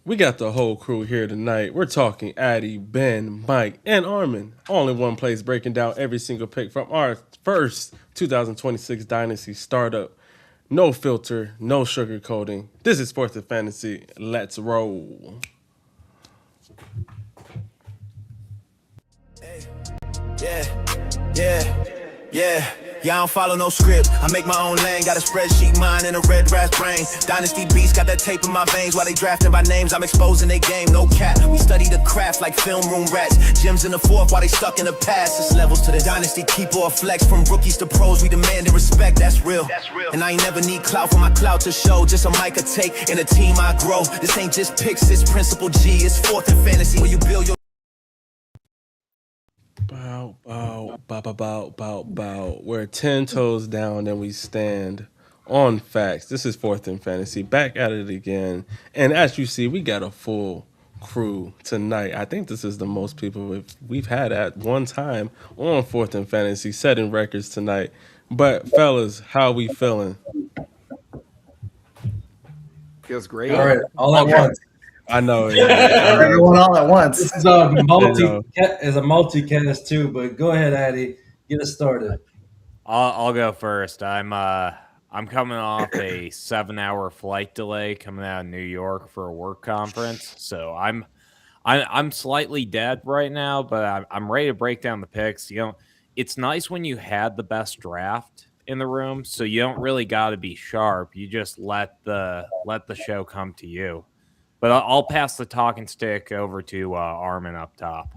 We got the whole crew here tonight. We're talking Addi, Ben, Mike, and Armin. All in one place, breaking down every single pick from our first 2026 Dynasty startup. No filter, no sugarcoating. This is Fourth and Fantasy. Let's roll. Yeah. Yeah, I don't follow no script. I make my own lane, got a spreadsheet mind and a red rash brain. Dynasty beats got that tape in my veins while they drafting by names. I'm exposing their game, no cap. We study the craft like film room rats. Gyms in the fourth while they stuck in the past. It's levels to the dynasty, keep or flex. From rookies to pros, we demand and respect. That's real. And I ain't never need clout for my clout to show. Just a mic I take in a team I grow. This ain't just picks, it's Principal G. It's Fourth and Fantasy where you build your Bow. We're 10 toes down and we stand on facts. This is Fourth and Fantasy. Back at it again. And as you see, we got a full crew tonight. I think this is the most people we've had at one time on Fourth and Fantasy, setting records tonight. But fellas, how we feeling? Feels great. All right, all at once. I know. Everyone all at once. This is a know. multicast too, but go ahead, Addi. Get us started. I'll go first. I'm coming off a 7-hour flight delay coming out of New York for a work conference, so I'm slightly dead right now, but I'm ready to break down the picks. You know, it's nice when you had the best draft in the room, so you don't really got to be sharp. You just let the show come to you. But I'll pass the talking stick over to Armin up top.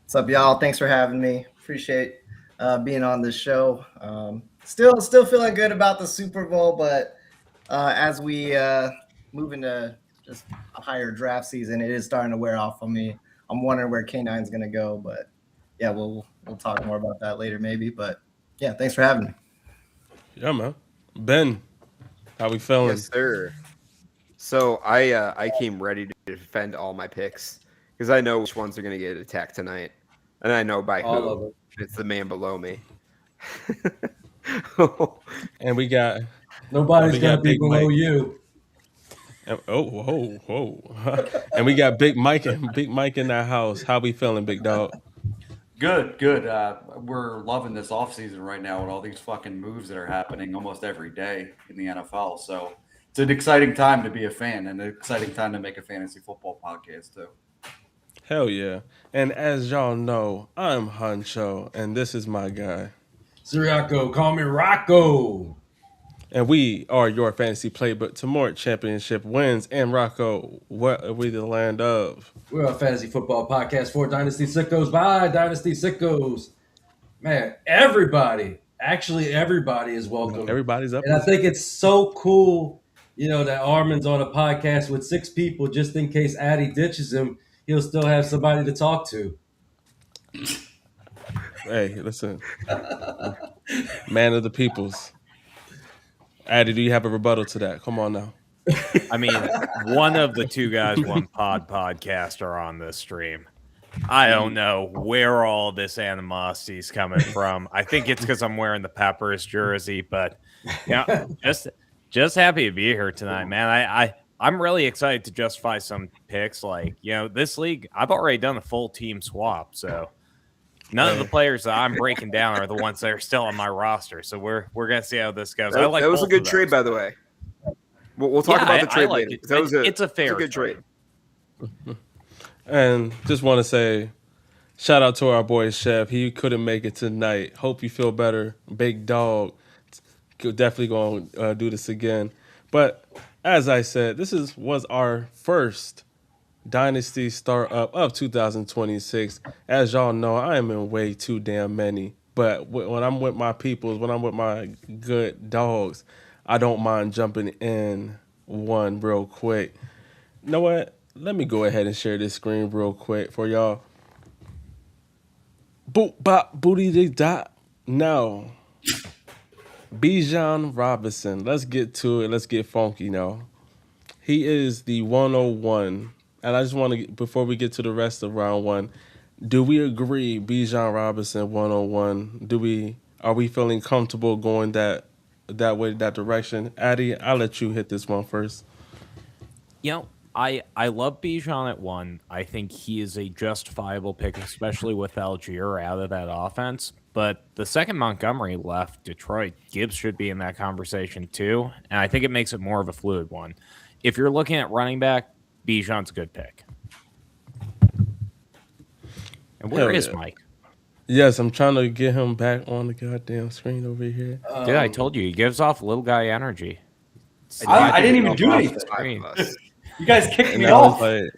What's up, y'all? Thanks for having me. Appreciate being on this show. Still feeling good about the Super Bowl, but as we move into just a higher draft season, it is starting to wear off on me. I'm wondering where K9's going to go, but yeah, we'll talk more about that later maybe. But yeah, thanks for having me. Yeah, man. Ben, how we feeling? Yes, sir. So I came ready to defend all my picks because I know which ones are going to get attacked tonight, and I know by All who. of it. It's the man below me. And we got Nobody's got gonna be Big below Mike. you. Whoa. And we got Big Mike in that house. How we feeling, big dog? Good. We're loving this offseason right now with all these fucking moves that are happening almost every day in the NFL. So it's an exciting time to be a fan and an exciting time to make a fantasy football podcast too. Hell yeah. And as y'all know, I'm Huncho, and this is my guy. Siriaco, call me Rocco. And we are your fantasy playbook to more championship wins. And Rocco, what are we the land of? We're a fantasy football podcast for Dynasty Sickos by Dynasty Sickos. Man, everybody is welcome. Everybody's up. And I think it's so cool, that Armin's on a podcast with 6 people just in case Addi ditches him. He'll still have somebody to talk to. Hey, listen. Man of the peoples. Addi, do you have a rebuttal to that? Come on now. I mean, one of the two guys, one podcast are on this stream. I don't know where all this animosity is coming from. I think it's because I'm wearing the Peppers jersey, but just happy to be here tonight, man. I'm really excited to justify some picks. Like, this league, I've already done a full team swap, so none of the players that I'm breaking down are the ones that are still on my roster. So we're gonna see how this goes. That was a good trade, by the way. We'll talk about the trade later. It's a fair good trade. And just want to say, shout out to our boy Chev. He couldn't make it tonight. Hope you feel better, big dog. Definitely going to do this again. But as I said, this was our first Dynasty startup of 2026. As y'all know, I am in way too damn many. But when I'm with my peoples, when I'm with my good dogs, I don't mind jumping in one real quick. You know what? Let me go ahead and share this screen real quick for y'all. Boop, bop, booty, dig, dot. Now, Bijan Robinson. Let's get to it. Let's get funky now. He is the 101. And I just want to, before we get to the rest of round one, do we agree Bijan Robinson 101? Are we feeling comfortable going that way, that direction? Addi, I'll let you hit this one first. I love Bijan at 1. I think he is a justifiable pick, especially with Algier out of that offense. But the second Montgomery left Detroit, Gibbs should be in that conversation too. And I think it makes it more of a fluid one. If you're looking at running back, Bijan's a good pick. And where is Mike? Yes, I'm trying to get him back on the goddamn screen over here. Dude, I told you, he gives off little guy energy. I didn't even do anything. You guys kicked me off. Like,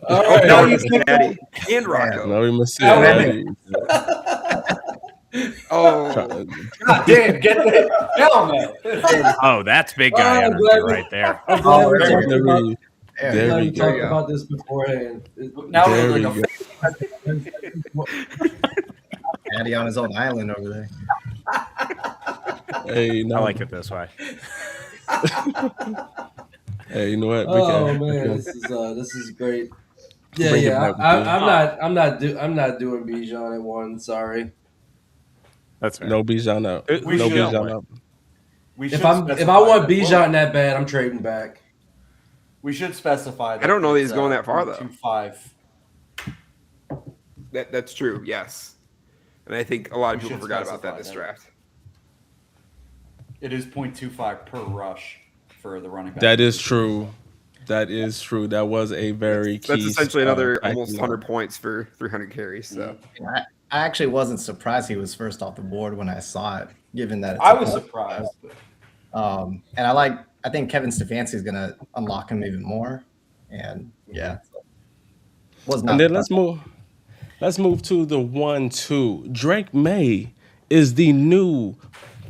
Now you kicked Addi and Rocco. no, we must see. Oh, God damn, get the hell, man. Oh, that's big guy energy right there. I'm glad we talked there about, we- I'm there glad we we go. talked about this beforehand. Now There we're we like go. Addi on his own island over there. Hey, no. I like it this way. Hey, you know what? Oh man, this is great. Yeah, Bring it yeah. back, I'm not doing Bijan at 1. Sorry. That's fair. No Bijan out. We No should. Bijan out. we If should I specify want that- Bijan that bad, I'm trading back. we should specify that. I don't know that it's, he's going that far, though. 2.25. that's true. Yes, and I think a lot of We people should forgot about that specify this that. draft. It is 0.25 per rush for the running back. That is true. That is true. That was a very key. That's essentially another factor. almost 100 points for 300 carries. So I actually wasn't surprised he was first off the board when I saw it, given that it's I a was punt. surprised. And I think Kevin Stefanski is going to unlock him even more. And yeah, was not. And then let's move to the 1-2. Drake May is the new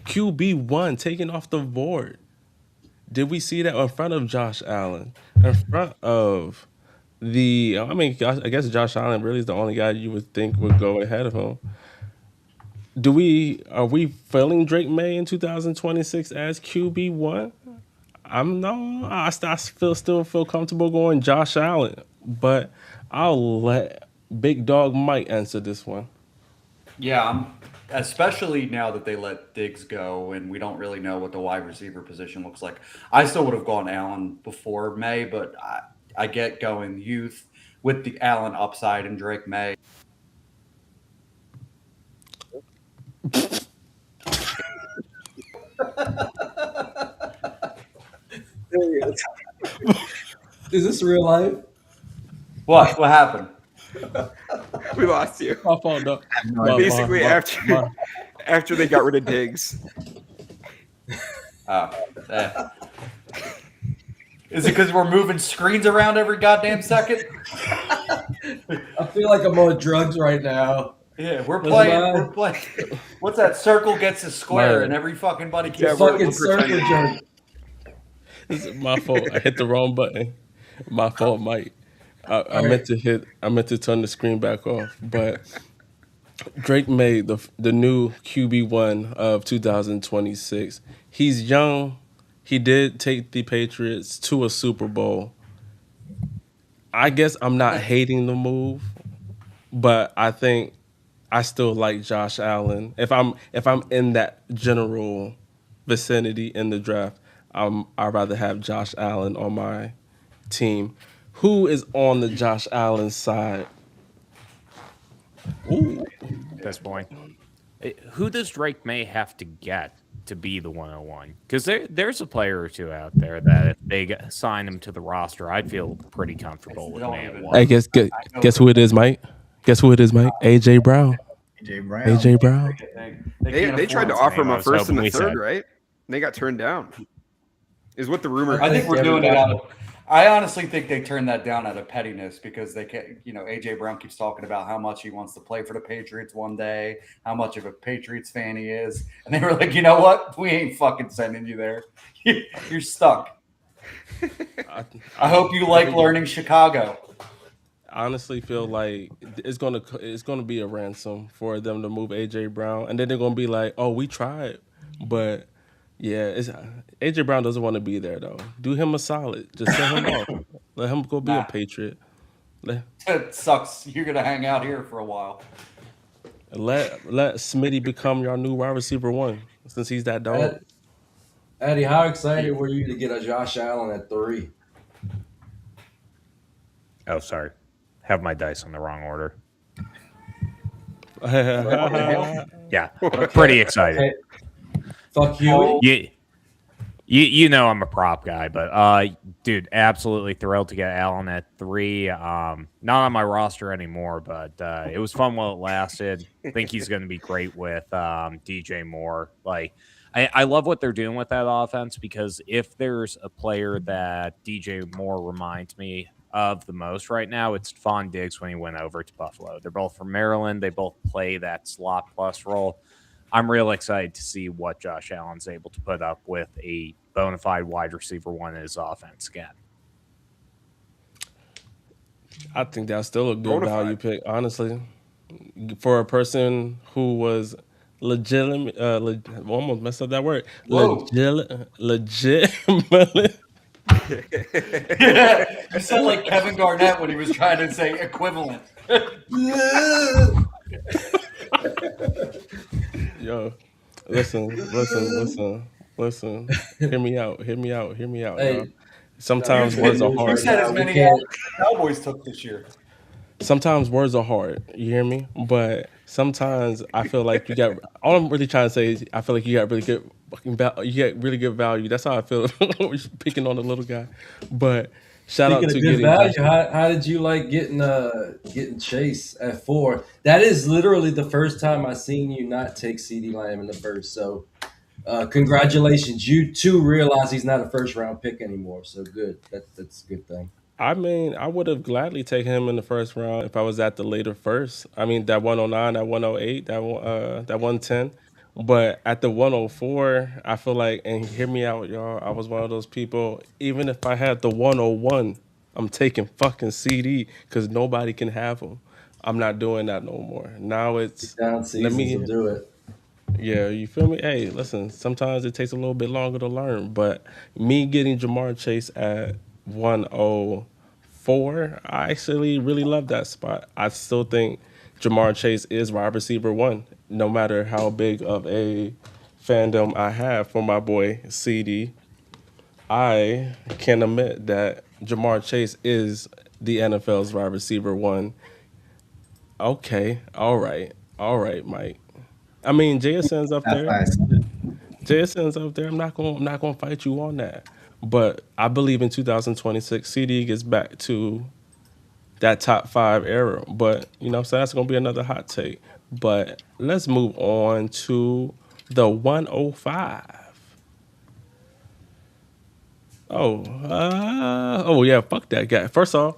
QB1 taken off the board. Did we see that in front of Josh Allen? In front of I guess Josh Allen really is the only guy you would think would go ahead of him. Are we filling Drake May in 2026 as QB1? I still feel comfortable going Josh Allen, but I'll let Big Dog Mike answer this one. Yeah, especially now that they let Diggs go and we don't really know what the wide receiver position looks like. I still would have gone Allen before May, but I get going youth with the Allen upside and Drake May. Is this real life? What happened? we lost you. My fault, though. Basically, after they got rid of Diggs. Is it because we're moving screens around every goddamn second? I feel like I'm on drugs right now. Yeah, we're playing. What's that? Circle gets a square, Man. and every fucking buddy keeps Yeah, Fucking we're circle pretending. jerk. This is my fault. I hit the wrong button. My fault, Mike. I meant to turn the screen back off. But Drake May, the new QB1 of 2026. He's young. He did take the Patriots to a Super Bowl. I guess I'm not hating the move, but I think I still like Josh Allen. If I'm in that general vicinity in the draft, I'd rather have Josh Allen on my team. Who is on the Josh Allen side? Ooh. At this point. Who does Drake May have to get to be the 101? Because there's a player or two out there that if they sign him to the roster, I'd feel pretty comfortable with May at 1. Hey, guess who it is, Mike? Guess who it is, Mike? AJ Brown. AJ Brown. They tried to offer him a first and a third, right? And they got turned down. Is what the rumor. I think we're doing it out of. I honestly think they turned that down out of pettiness because they can't. AJ Brown keeps talking about how much he wants to play for the Patriots one day, how much of a Patriots fan he is, and they were like, you know what? We ain't fucking sending you there. You're stuck. I hope you like learning Chicago. I honestly feel like it's gonna be a ransom for them to move AJ Brown, and then they're gonna be like, "Oh, we tried," but yeah, AJ Brown doesn't want to be there though. Do him a solid, just send him off. Let him go be a Patriot. It sucks. You're gonna hang out here for a while. Let Smitty become your new wide receiver 1 since he's that dog. Addi, how excited were you to get a Josh Allen at 3? Oh, sorry. Have my dice in the wrong order. Yeah, pretty excited. Hey, fuck Huey. You know I'm a prop guy, but dude, absolutely thrilled to get Allen at 3. Not on my roster anymore, but it was fun while it lasted. Think he's going to be great with DJ Moore. Like, I love what they're doing with that offense, because if there's a player that DJ Moore reminds me of the most right now, it's Stephon Diggs when he went over to Buffalo. They're both from Maryland. They both play that slot plus role. I'm real excited to see what Josh Allen's able to put up with a bona fide wide receiver one in his offense again. I think that's still a good value pick, honestly, for a person who was legitimate. Almost messed up that word. Legitimate. Yeah, you sound like Kevin Garnett when he was trying to say equivalent. Yo, listen. Hear me out. Hey, Yo. Sometimes words are hard. Chris had as many as the Cowboys took this year. Sometimes words are hard. You hear me? But sometimes I feel like you got. All I'm really trying to say is I feel like you got really good. You get really good value. That's how I feel. Picking on the little guy, but shout Speaking out to of good getting. value, how did you like getting Chase at 4? That is literally the first time I seen you not take CeeDee Lamb in the first. So congratulations. You too realize he's not a first round pick anymore. So good. That's a good thing. I mean, I would have gladly taken him in the first round if I was at the later first. I mean, that 109, that 108, that 110. But at the 104, I feel like, and hear me out, y'all. I was one of those people. Even if I had the 101, I'm taking fucking CD because nobody can have him. I'm not doing that no more. Now it's Down let seasons me. will do it. Yeah, you feel me? Hey, listen, sometimes it takes a little bit longer to learn, but me getting Jamar Chase at 104, I actually really love that spot. I still think Jamar Chase is wide receiver one, no matter how big of a fandom I have for my boy CD. I can admit that Jamar Chase is the NFL's wide receiver one. Okay, all right, Mike. I mean, JSN's up That's there. nice. JSN's up there. I'm not gonna fight you on that. But I believe in 2026, CD gets back to that top 5 era. But so that's gonna be another hot take. But let's move on to the 105. Oh yeah, fuck that guy. First off,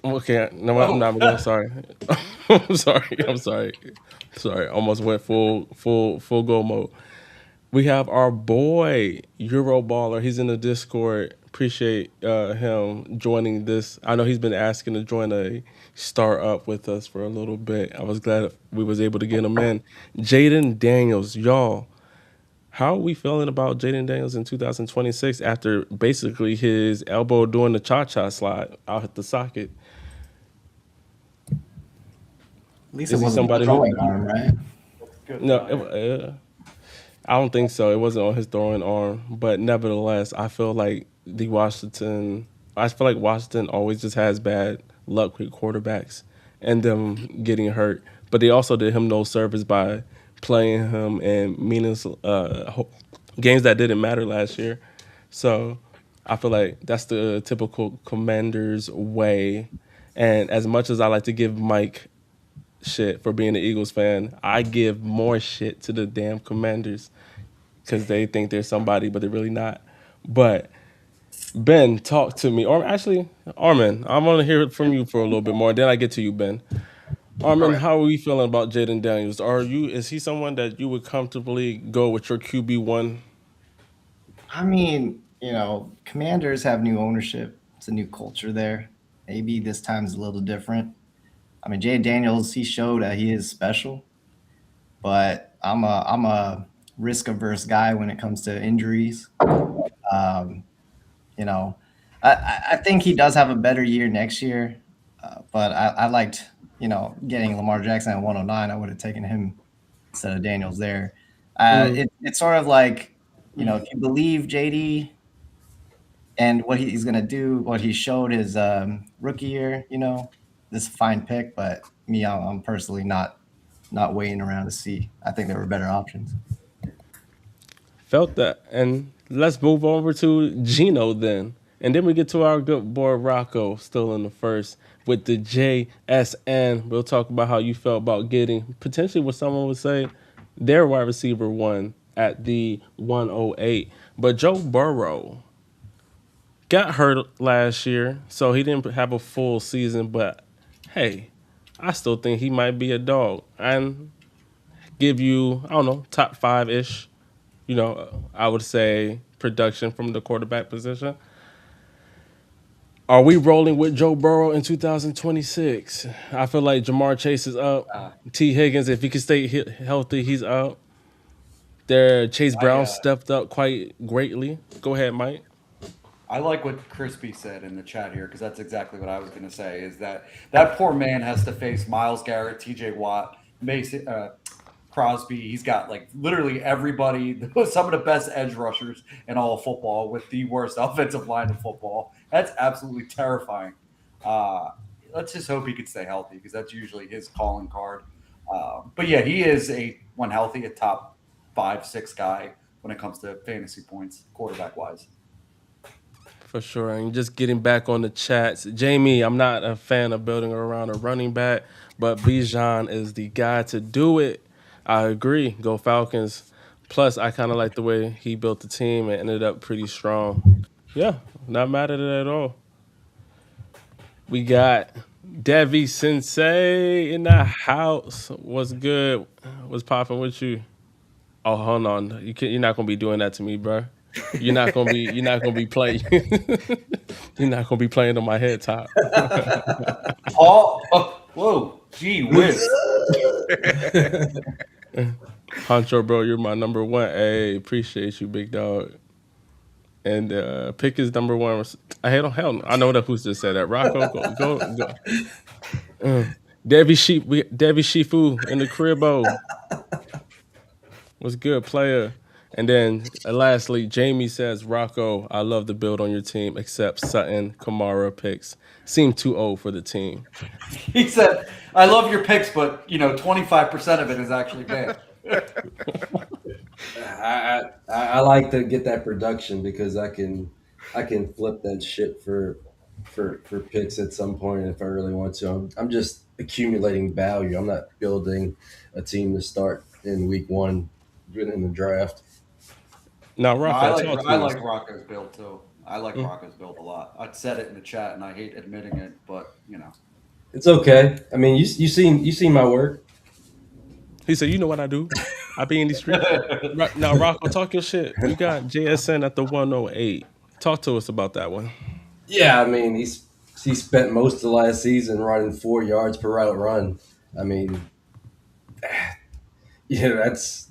okay, no, I'm not going. Sorry, I'm sorry. Almost went full go mode. We have our boy Euroballer. He's in the Discord. Appreciate him joining this. I know he's been asking to join a start up with us for a little bit. I was glad we was able to get him in. Jaden Daniels, y'all. How are we feeling about Jaden Daniels in 2026 after basically his elbow doing the cha-cha slide out at the socket? At least Is it he wasn't a somebody throwing who? arm, right? Good. No, I don't think so. It wasn't on his throwing arm, but nevertheless, I feel like Washington always just has bad luck with quarterbacks and them getting hurt. But they also did him no service by playing him in meaningless games that didn't matter last year. So I feel like that's the typical Commanders way. And as much as I like to give Mike shit for being an Eagles fan, I give more shit to the damn Commanders because they think they're somebody, but they're really not. But Ben, talk to me. Or actually, Armin, I want to hear it from you for a little bit more. Then I get to you, Ben. Armin, right. how are we feeling about Jaden Daniels? Is he someone that you would comfortably go with your QB1? I mean, Commanders have new ownership. It's a new culture there. Maybe this time's a little different. I mean, Jay Daniels, he showed that he is special, but I'm a risk averse guy when it comes to injuries. Um, you know, I think he does have a better year next year, but I liked getting Lamar Jackson at 109. I would have taken him instead of Daniels there. It's sort of like if you believe JD and what he's gonna do, what he showed his rookie year. This is a fine pick, but me, I'm personally not waiting around to see. I think there were better options. Felt that. And let's move over to Gino then. And then we get to our good boy Rocco, still in the first with the JSN. We'll talk about how you felt about getting potentially what someone would say their wide receiver one at the 108. But Joe Burrow got hurt last year, so he didn't have a full season. But hey, I still think he might be a dog and give you, I don't know, top five ish. I would say production from the quarterback position. Are we rolling with Joe Burrow in 2026? I feel like Jamar Chase is up. T. Higgins, if he can stay healthy, he's up. Chase Brown stepped up quite greatly. Go ahead, Mike. I like what Crispy said in the chat here because that's exactly what I was going to say. Is that poor man has to face Myles Garrett, T.J. Watt, Mason, Crosby. He's got like literally everybody, some of the best edge rushers in all of football with the worst offensive line in football. That's absolutely terrifying. Let's just hope he can stay healthy because that's usually his calling card. But yeah, he is when healthy, a top 5-6 guy when it comes to fantasy points, quarterback wise. For sure. And just getting back on the chats. Jamie, I'm not a fan of building around a running back, but Bijan is the guy to do it. I agree. Go Falcons. Plus, I kind of like the way he built the team and ended up pretty strong. Yeah, not mad at it at all. We got Devi Sensei in the house. What's good? What's popping with you? Oh, hold on. You're not gonna be doing that to me, bro. You're not gonna be playing. You're not gonna be playing on my head top. Whoa, gee whiz. Honcho, bro, you're my number one. Hey, appreciate you, big dog. And pick is number one. Hell, no. I know that who's just said that. Rocco, go. Devi Shifu in the cribbo. What's good, player? And then lastly, Jamie says, Rocco, I love the build on your team, except Sutton, Kamara picks seem too old for the team. He said, I love your picks, but 25% of it is actually bad. I like to get that production because I can flip that shit for picks at some point if I really want to. I'm just accumulating value. I'm not building a team to start in week one in the draft. Now, Rocco, I like Rocco's build too. I like Rocco's build a lot. I said it in the chat, and I hate admitting it, but it's okay. I mean, you seen my work. He said, "You know what I do? I be in these streets." Now, Rocco, talk your shit. You got JSN at the 108. Talk to us about that one. Yeah, I mean, he spent most of the last season running 4 yards per route run. I mean, that's.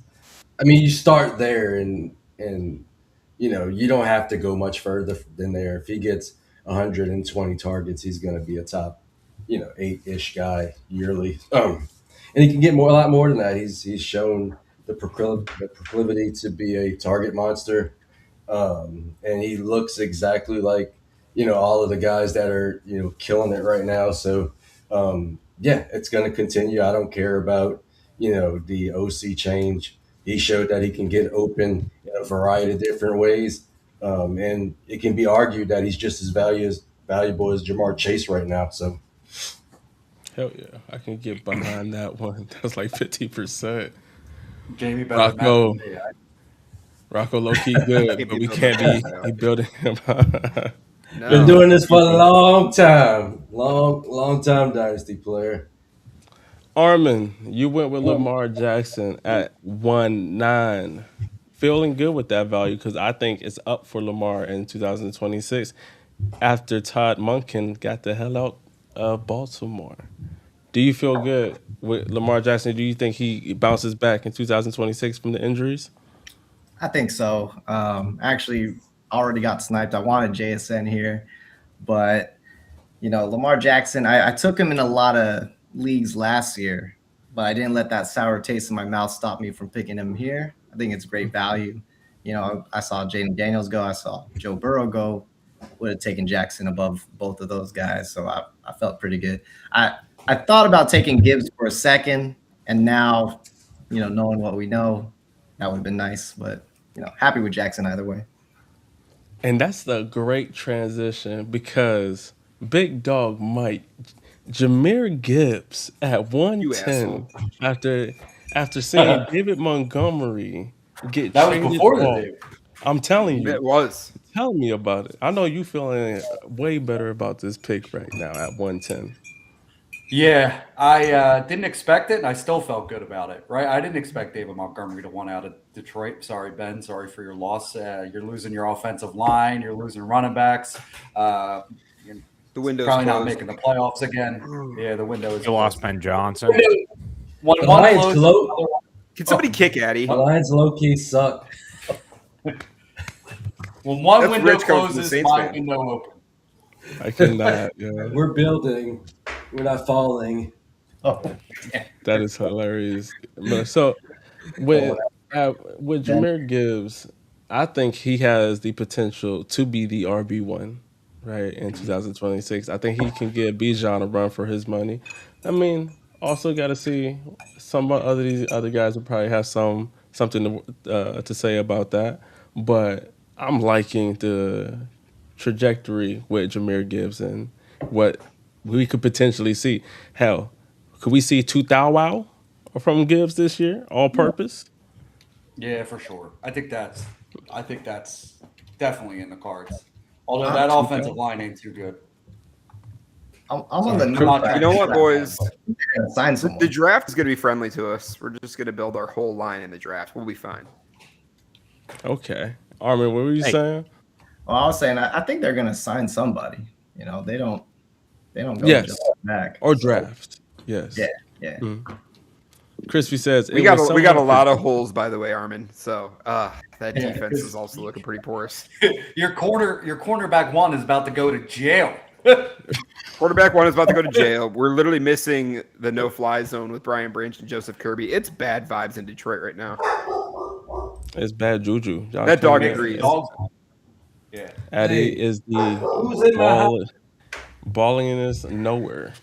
I mean, you start there, and you don't have to go much further than there. If he gets 120 targets, he's going to be a top, 8-ish guy yearly. And he can get a lot more than that. He's shown the proclivity to be a target monster, and he looks exactly like all of the guys that are killing it right now. So yeah, it's going to continue. I don't care about the OC change. He showed that he can get open in a variety of different ways, and it can be argued that he's just as valuable as Jamar Chase right now. So. Hell yeah, I can get behind that one. That's like 50%. Jamie better Rocco low key good, but we can't be building him. Been doing this for a long time, long time, Dynasty player. Armin, you went with Lamar Jackson at 1.9. Feeling good with that value because I think it's up for Lamar in 2026 after Todd Monken got the hell out of Baltimore. Do you feel good with Lamar Jackson? Do you think he bounces back in 2026 from the injuries? I think so. Actually, already got sniped. I wanted JSN here, but Lamar Jackson. I took him in a lot of leagues last year, but I didn't let that sour taste in my mouth stop me from picking him here. I think it's great value. I saw Jaden Daniels go. I saw Joe Burrow go. would have taken Jackson above both of those guys. So I felt pretty good. I thought about taking Gibbs for a second, and now, knowing what we know, that would have been nice. But happy with Jackson either way. And that's the great transition because Big Dog Mike, Jahmyr Gibbs at You 110 asshole. after seeing David Montgomery get That was traded before the off. day. I'm telling you, It was. tell me about it. I know you feeling way better about this pick right now at 110. Yeah, I didn't expect it, and I still felt good about it. Right, I didn't expect David Montgomery to want out of Detroit. Sorry, Ben. Sorry for your loss. You're losing your offensive line. You're losing running backs. You're The window's probably not closed. making the playoffs again. Yeah, the window is. You lost Ben Johnson. One The Lions closes, low- another one- Can somebody kick Addi? The Lions low key suck. When one That's window Rich coming from the closes, Saints my fan. window opens. I cannot. Yeah, We're building. We're not falling. Oh, that is hilarious. So with Jahmyr Gibbs, I think he has the potential to be the RB1, right, in 2026. I think he can give Bijan a run for his money. I mean, also got to see some these other guys will probably have something to say about that. But I'm liking the trajectory with Jahmyr Gibbs and what we could potentially see. Hell, could we see 2 Wow from Gibbs this year, all purpose? Yeah, for sure. I think that's definitely in the cards. Although I'm that too offensive line ain't too good. I'm on the I'm new not track. You know what, boys? Sign The someone. draft is going to be friendly to us. We're just going to build our whole line in the draft. We'll be fine. Okay. Armin, what were you Hey. saying? Well, I was saying I think they're gonna sign somebody. They don't go Yes. just back Or So, draft. Yes. yeah. Crispy says We it got was we got a someone- lot of holes, by the way, Armin. So that Yeah, defense is also looking pretty porous. Your cornerback one is about to go to jail. Quarterback one is about to go to jail. We're literally missing the no-fly zone with Brian Branch and Joseph Kirby. It's bad vibes in Detroit right now. It's bad juju. Y'all That dog can't- agrees. Yeah. Addi Hey, is the who's in my ballingest nowhere.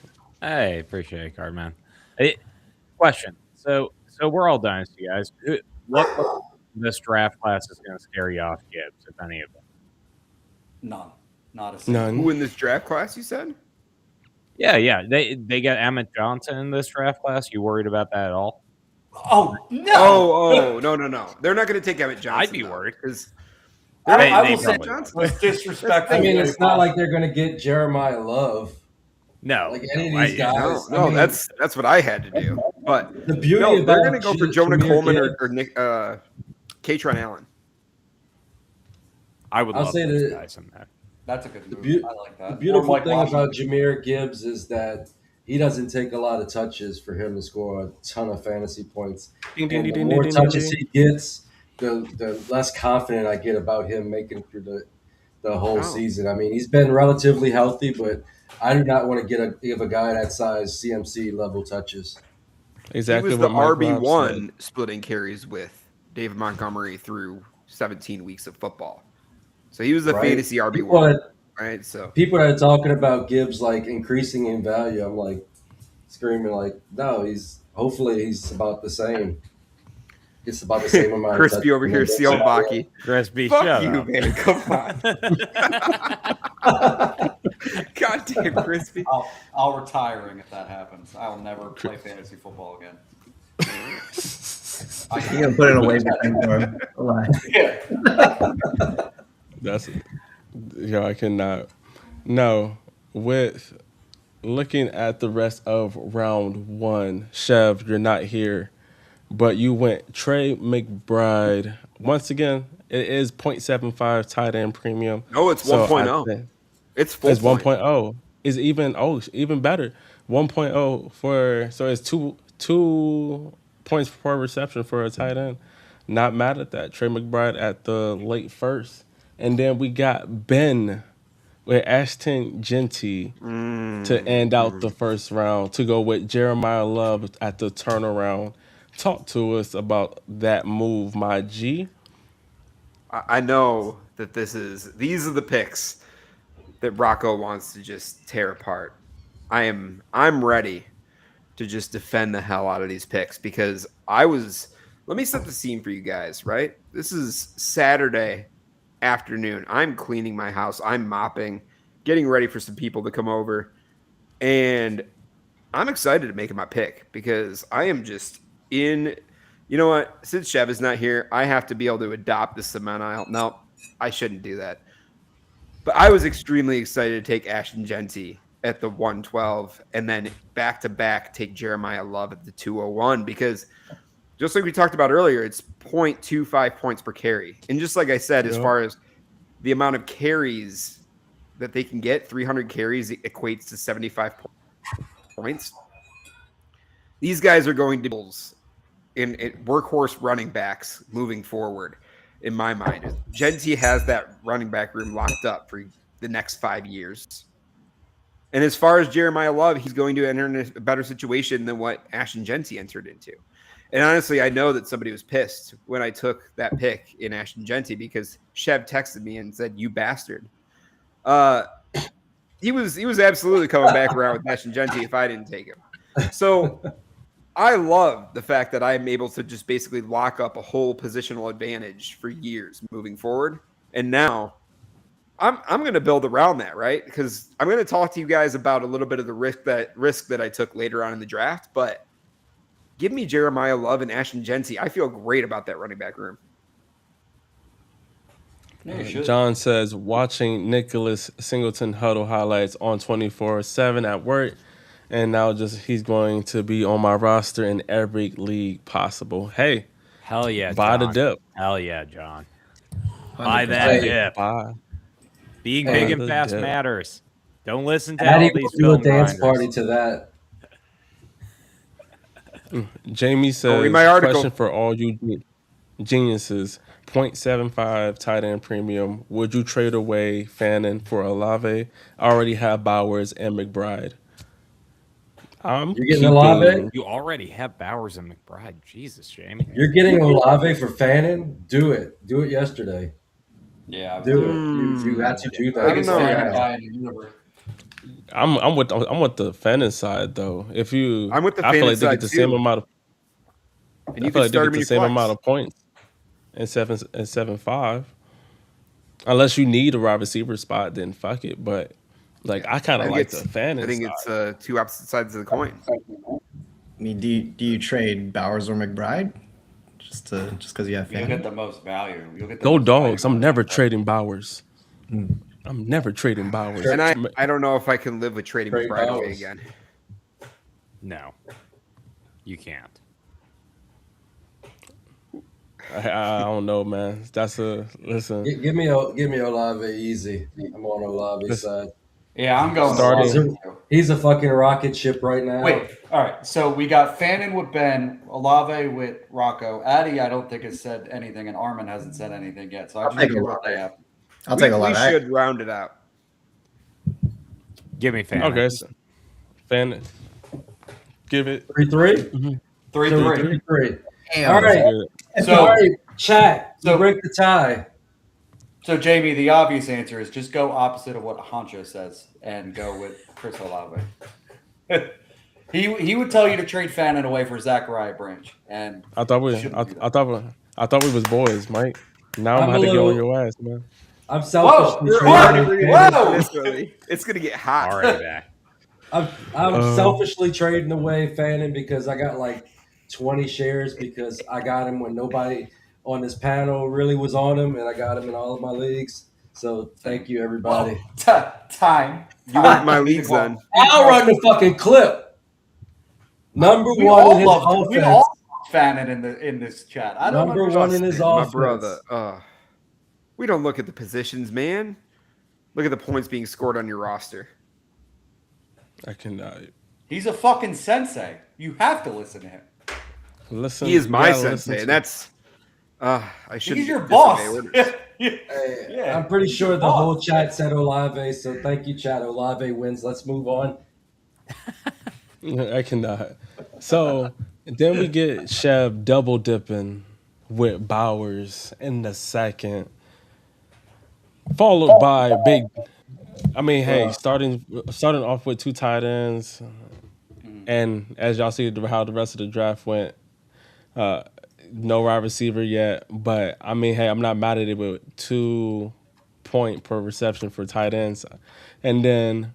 Hey, appreciate it, card man. Hey, question. So we're all Dynasty guys. What this draft class is going to scare you off, Gibbs, if any of them? None. Not a single. None. Who in this draft class, you said? Yeah. They got Emmett Johnson in this draft class. You worried about that at all? Oh no! Oh, no. They're not going to take Emmett Johnson. I'd be worried. Because I They will say probably was disrespectful. I mean, it's not like they're gonna get Jeremiah Love. No. Like any of no, these I- guys. no, I mean, that's what I had to do. But the beauty no, about they're going to go for Jonah Jahmyr Coleman Gibbs- or Nick Katron Allen. I would I'll love say those that- guys in that. That's a good move. beau- I like that. The beautiful Or Mike thing Washington. about Jahmyr Gibbs is that he doesn't take a lot of touches for him to score a ton of fantasy points. Ding, ding, And ding, the ding, more ding, touches ding. he gets, the less confident I get about him making it through the whole Wow. season. I mean, he's been relatively healthy, but I do not want to give a guy that size CMC level touches. Exactly He was the what Mike Rob RB1 splitting carries with David Montgomery through 17 weeks of football. So he was the Right. fantasy People RB1, that, right? So people that are talking about Gibbs like increasing in value, I'm like screaming like, no, hopefully he's about the same. It's about the same amount. Crispy of over here, Seal Baki. Crispy, Fuck shut you, up. man. Come on. Goddamn, Crispy. I'll retiring if that happens. I'll never play fantasy football again. You're gonna put it away for him. Lie. Yeah. That's I cannot. No, with looking at the rest of round one, Chev, you're not here, but you went Trey McBride. Once again, it is 0.75 tight end premium. No, it's So 1.0. I think It's full It's point. 1.0. Is even better. 1.0 for so it's two points per reception for a tight end. Not mad at that. Trey McBride at the late first. And then we got Ben with Ashton Genty to end out the first round to go with Jeremiah Love at the turnaround. Talk to us about that move, my G. I know that these are the picks that Rocco wants to just tear apart. I'm ready to just defend the hell out of these picks because let me set the scene for you guys, right? This is Saturday afternoon. I'm cleaning my house. I'm mopping, getting ready for some people to come over. And I'm excited to make my pick because I am just in. You know what? Since Chev is not here, I have to be able to adopt the cement aisle. No, I shouldn't do that. But I was extremely excited to take Ashton Genty at the 112 and then back to back take Jeremiah Love at the 201 because just like we talked about earlier, it's 0.25 points per carry. And just like I said, as far as the amount of carries that they can get, 300 carries equates to 75 points. These guys are going to be in workhorse running backs moving forward, in my mind. Genty has that running back room locked up for the next 5 years. And as far as Jeremiah Love, he's going to enter in a better situation than what Ashton Genty entered into. And honestly, I know that somebody was pissed when I took that pick in Ashton Genty because Chev texted me and said, "You bastard." He was absolutely coming back around with Ashton Genty if I didn't take him. So I love the fact that I'm able to just basically lock up a whole positional advantage for years moving forward. And now I'm going to build around that, right? Because I'm going to talk to you guys about a little bit of the risk that I took later on in the draft, but give me Jeremiah Love and Ashton Genty. I feel great about that running back room. Yeah, John says, watching Nicholas Singleton huddle highlights on 24/7 at work, and now he's going to be on my roster in every league possible. Hey, Hell yeah, buy the John. dip. Hell yeah, John. Buy that 100%. dip. Buy. Being Buy big and the fast dip. matters. Don't listen to Addi all these will do a film dance grinders. party to that. Jamie says, read my article. question for all you geniuses, 0.75 tight end premium. Would you trade away Fannin for Olave? I already have Bowers and McBride. I'm You're getting Olave? You already have Bowers and McBride. Jesus, Jamie. You're getting Olave for Fannin? Do it. Do it yesterday. Yeah, Do it. You had to do that. I don't know. Guy in the universe. I'm with the Fannin side though. If you, I'm with the I feel Fannin like they side get the same too. amount of. And I you feel can like they start get him in the your same flex. amount of points in 7.5. Unless you need a wide receiver spot, then fuck it. But like I kind of like the Fannin I think side. it's two opposite sides of the coin. I mean, do you trade Bowers or McBride just because you have You'll Fannin? get the most value. You'll get the Go most Dogs! value. I'm never trading Bowers. I'm never trading Bowers. And I don't know if I can live with trading Trade McBride away Bowers. again. No. You can't. I don't know, man. Listen. Give me Olave easy. I'm on Olave's side. Yeah, I'm going Starting- Olave, too. He's a fucking rocket ship right now. Wait, all right. So we got Fannin with Ben, Olave with Rocco. Addi, I don't think has said anything, and Armin hasn't said anything yet. So I just take hear a what lot. they have. I'll take a We lot. should round it out. Give me Fannin. Okay, so Fannin. Give it. 3-3? 3-3. 3-3. Damn. All right. So- All right, chat. So- You break the tie. So Jamie, the obvious answer is just go opposite of what Honcho says and go with Chris Olave. he would tell you to trade Fannin away for Zachariah Branch, and I thought we was boys, Mike. Now I'm I'm about to a get on little- your ass, man. I'm selfishly you're trading. already- Whoa! This early. It's gonna get hot. Already back. I'm selfishly trading away Fannin because I got like 20 shares because I got him when nobody on this panel really was on him, and I got him in all of my leagues. So thank you, everybody. Time. You want my leagues then? I'll run the fucking clip. Number We one in his all offense. love Fannin in this chat. I don't Number one in his My offense. brother. We don't look at the positions, man. Look at the points being scored on your roster. I cannot He's a fucking sensei. You have to listen to him. listen. He is my you gotta listen sensei, to- and that's I should. He's your boss. Yeah. I'm pretty sure the whole chat said Olave, so thank you, chat. Olave wins. Let's move on. I cannot. So then we get Chev double dipping with Bowers in the second, followed by I mean, hey, Well, starting off with 2 tight ends, and as y'all see how the rest of the draft went, uh, no wide receiver yet. But I mean, hey, I'm not mad at it with 2 point per reception for tight ends, and then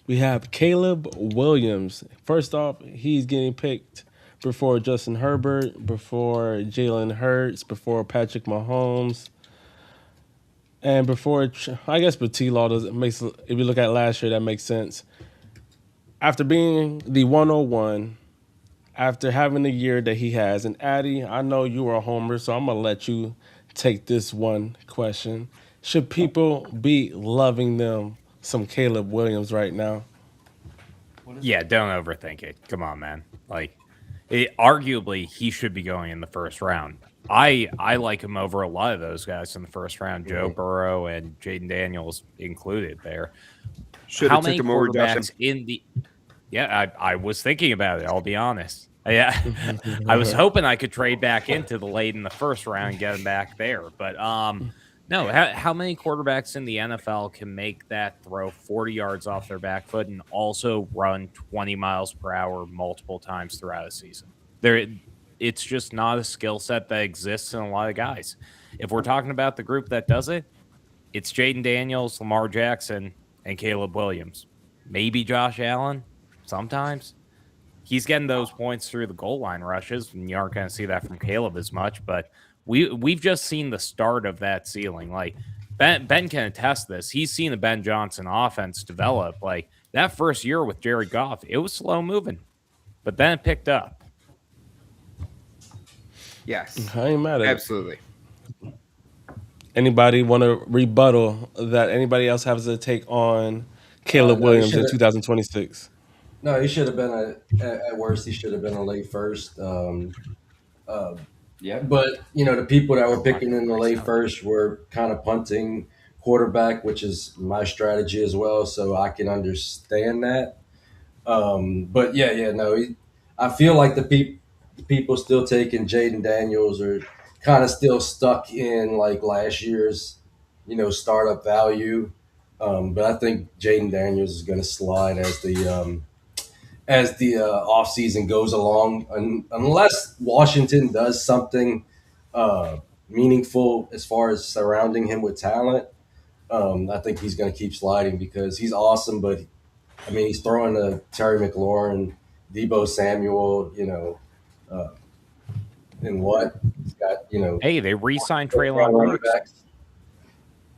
we have Caleb Williams. First off, he's getting picked before Justin Herbert, before Jalen Hurts, before Patrick Mahomes. And before, I guess, but T Law doesn't makes. If you look at last year, that makes sense. After being the 101, after having the year that he has, and Addy, I know you are a homer, so I'm gonna let you take this one question. Should people be loving them some Caleb Williams right now? Yeah, don't overthink it. Come on, man. Like, arguably, he should be going in the first round. I like him over a lot of those guys in the first round, Joe Burrow and Jaden Daniels included there. Should How have took many him over Josh Allen. quarterbacks in the? Yeah, I was thinking about it. I'll be honest. Yeah, I was hoping I could trade back into the late in the first round and get him back there, but no. How many quarterbacks in the NFL can make that throw 40 yards off their back foot and also run 20 miles per hour multiple times throughout a season? It's just not a skill set that exists in a lot of guys. If we're talking about the group that does it, it's Jaden Daniels, Lamar Jackson, and Caleb Williams. Maybe Josh Allen sometimes. He's getting those points through the goal line rushes, and you aren't going to see that from Caleb as much, but we've just seen the start of that ceiling. Like Ben can attest this. He's seen the Ben Johnson offense develop. Like that first year with Jared Goff, it was slow moving, but then it picked up. Yes, I ain't mad at it. absolutely. Anybody want to rebuttal that anybody else has a take on Caleb no, he Williams in shoulda- 2026? No, he should have been at worst. He should have been a late first. Yeah. But the people that were picking in the late first were kind of punting quarterback, which is my strategy as well. So I can understand that. But no. I feel like the people still taking Jaden Daniels are kind of still stuck in like last year's, startup value. But I think Jaden Daniels is going to slide as the offseason goes along, unless Washington does something meaningful as far as surrounding him with talent. I think he's going to keep sliding because he's awesome, but I mean, he's throwing to Terry McLaurin, Debo Samuel, and what he's got, Hey, they re-signed Traylon running Burks. backs.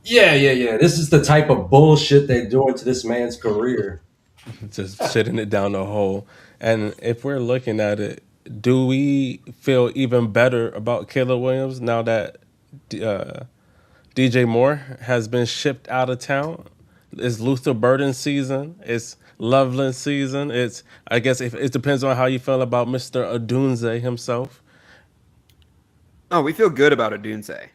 Yeah. This is the type of bullshit they're doing to this man's career. Just shitting it down the hole. And if we're looking at it, do we feel even better about Caleb Williams now that DJ Moore has been shipped out of town? It's Luther Burden season. It's Loveland season. I guess it depends on how you feel about Mr. Odunze himself. Oh, we feel good about Odunze.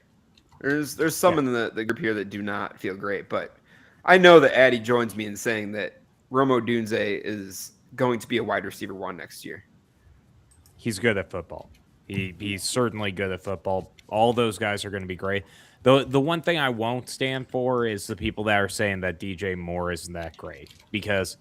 There's some in the group here that do not feel great, but I know that Addi joins me in saying that Romo Odunze is going to be a wide receiver 1 next year. He's good at football. He's certainly good at football. All those guys are going to be great. The one thing I won't stand for is the people that are saying that DJ Moore isn't that great, because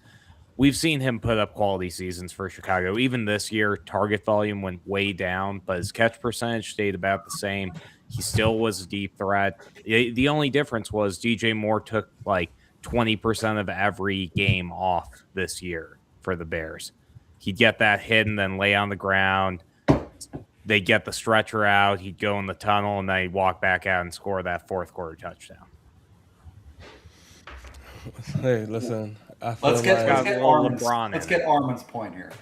we've seen him put up quality seasons for Chicago. Even this year, target volume went way down, but his catch percentage stayed about the same. He still was a deep threat. The only difference was DJ Moore took like 20% of every game off this year for the Bears. He'd get that hit and then lay on the ground. They'd get the stretcher out. He'd go in the tunnel, and then he'd walk back out and score that fourth quarter touchdown. Hey, listen. I feel Let's get LeBron Let's in get it. Armin's point here.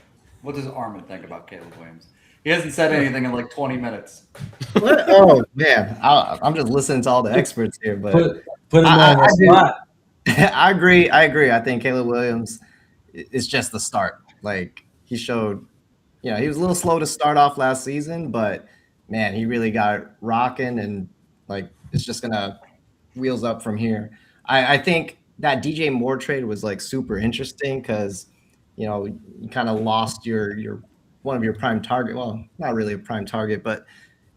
What does Armin think about Caleb Williams? He hasn't said anything in like 20 minutes. What? Oh man, I'm just listening to all the experts here, but Put him on the spot. I agree. I think Caleb Williams is just the start. Like he showed, he was a little slow to start off last season, but man, he really got rocking, and like it's just gonna wheels up from here. I think that DJ Moore trade was like super interesting because you kind of lost your one of your prime target. Well, not really a prime target, but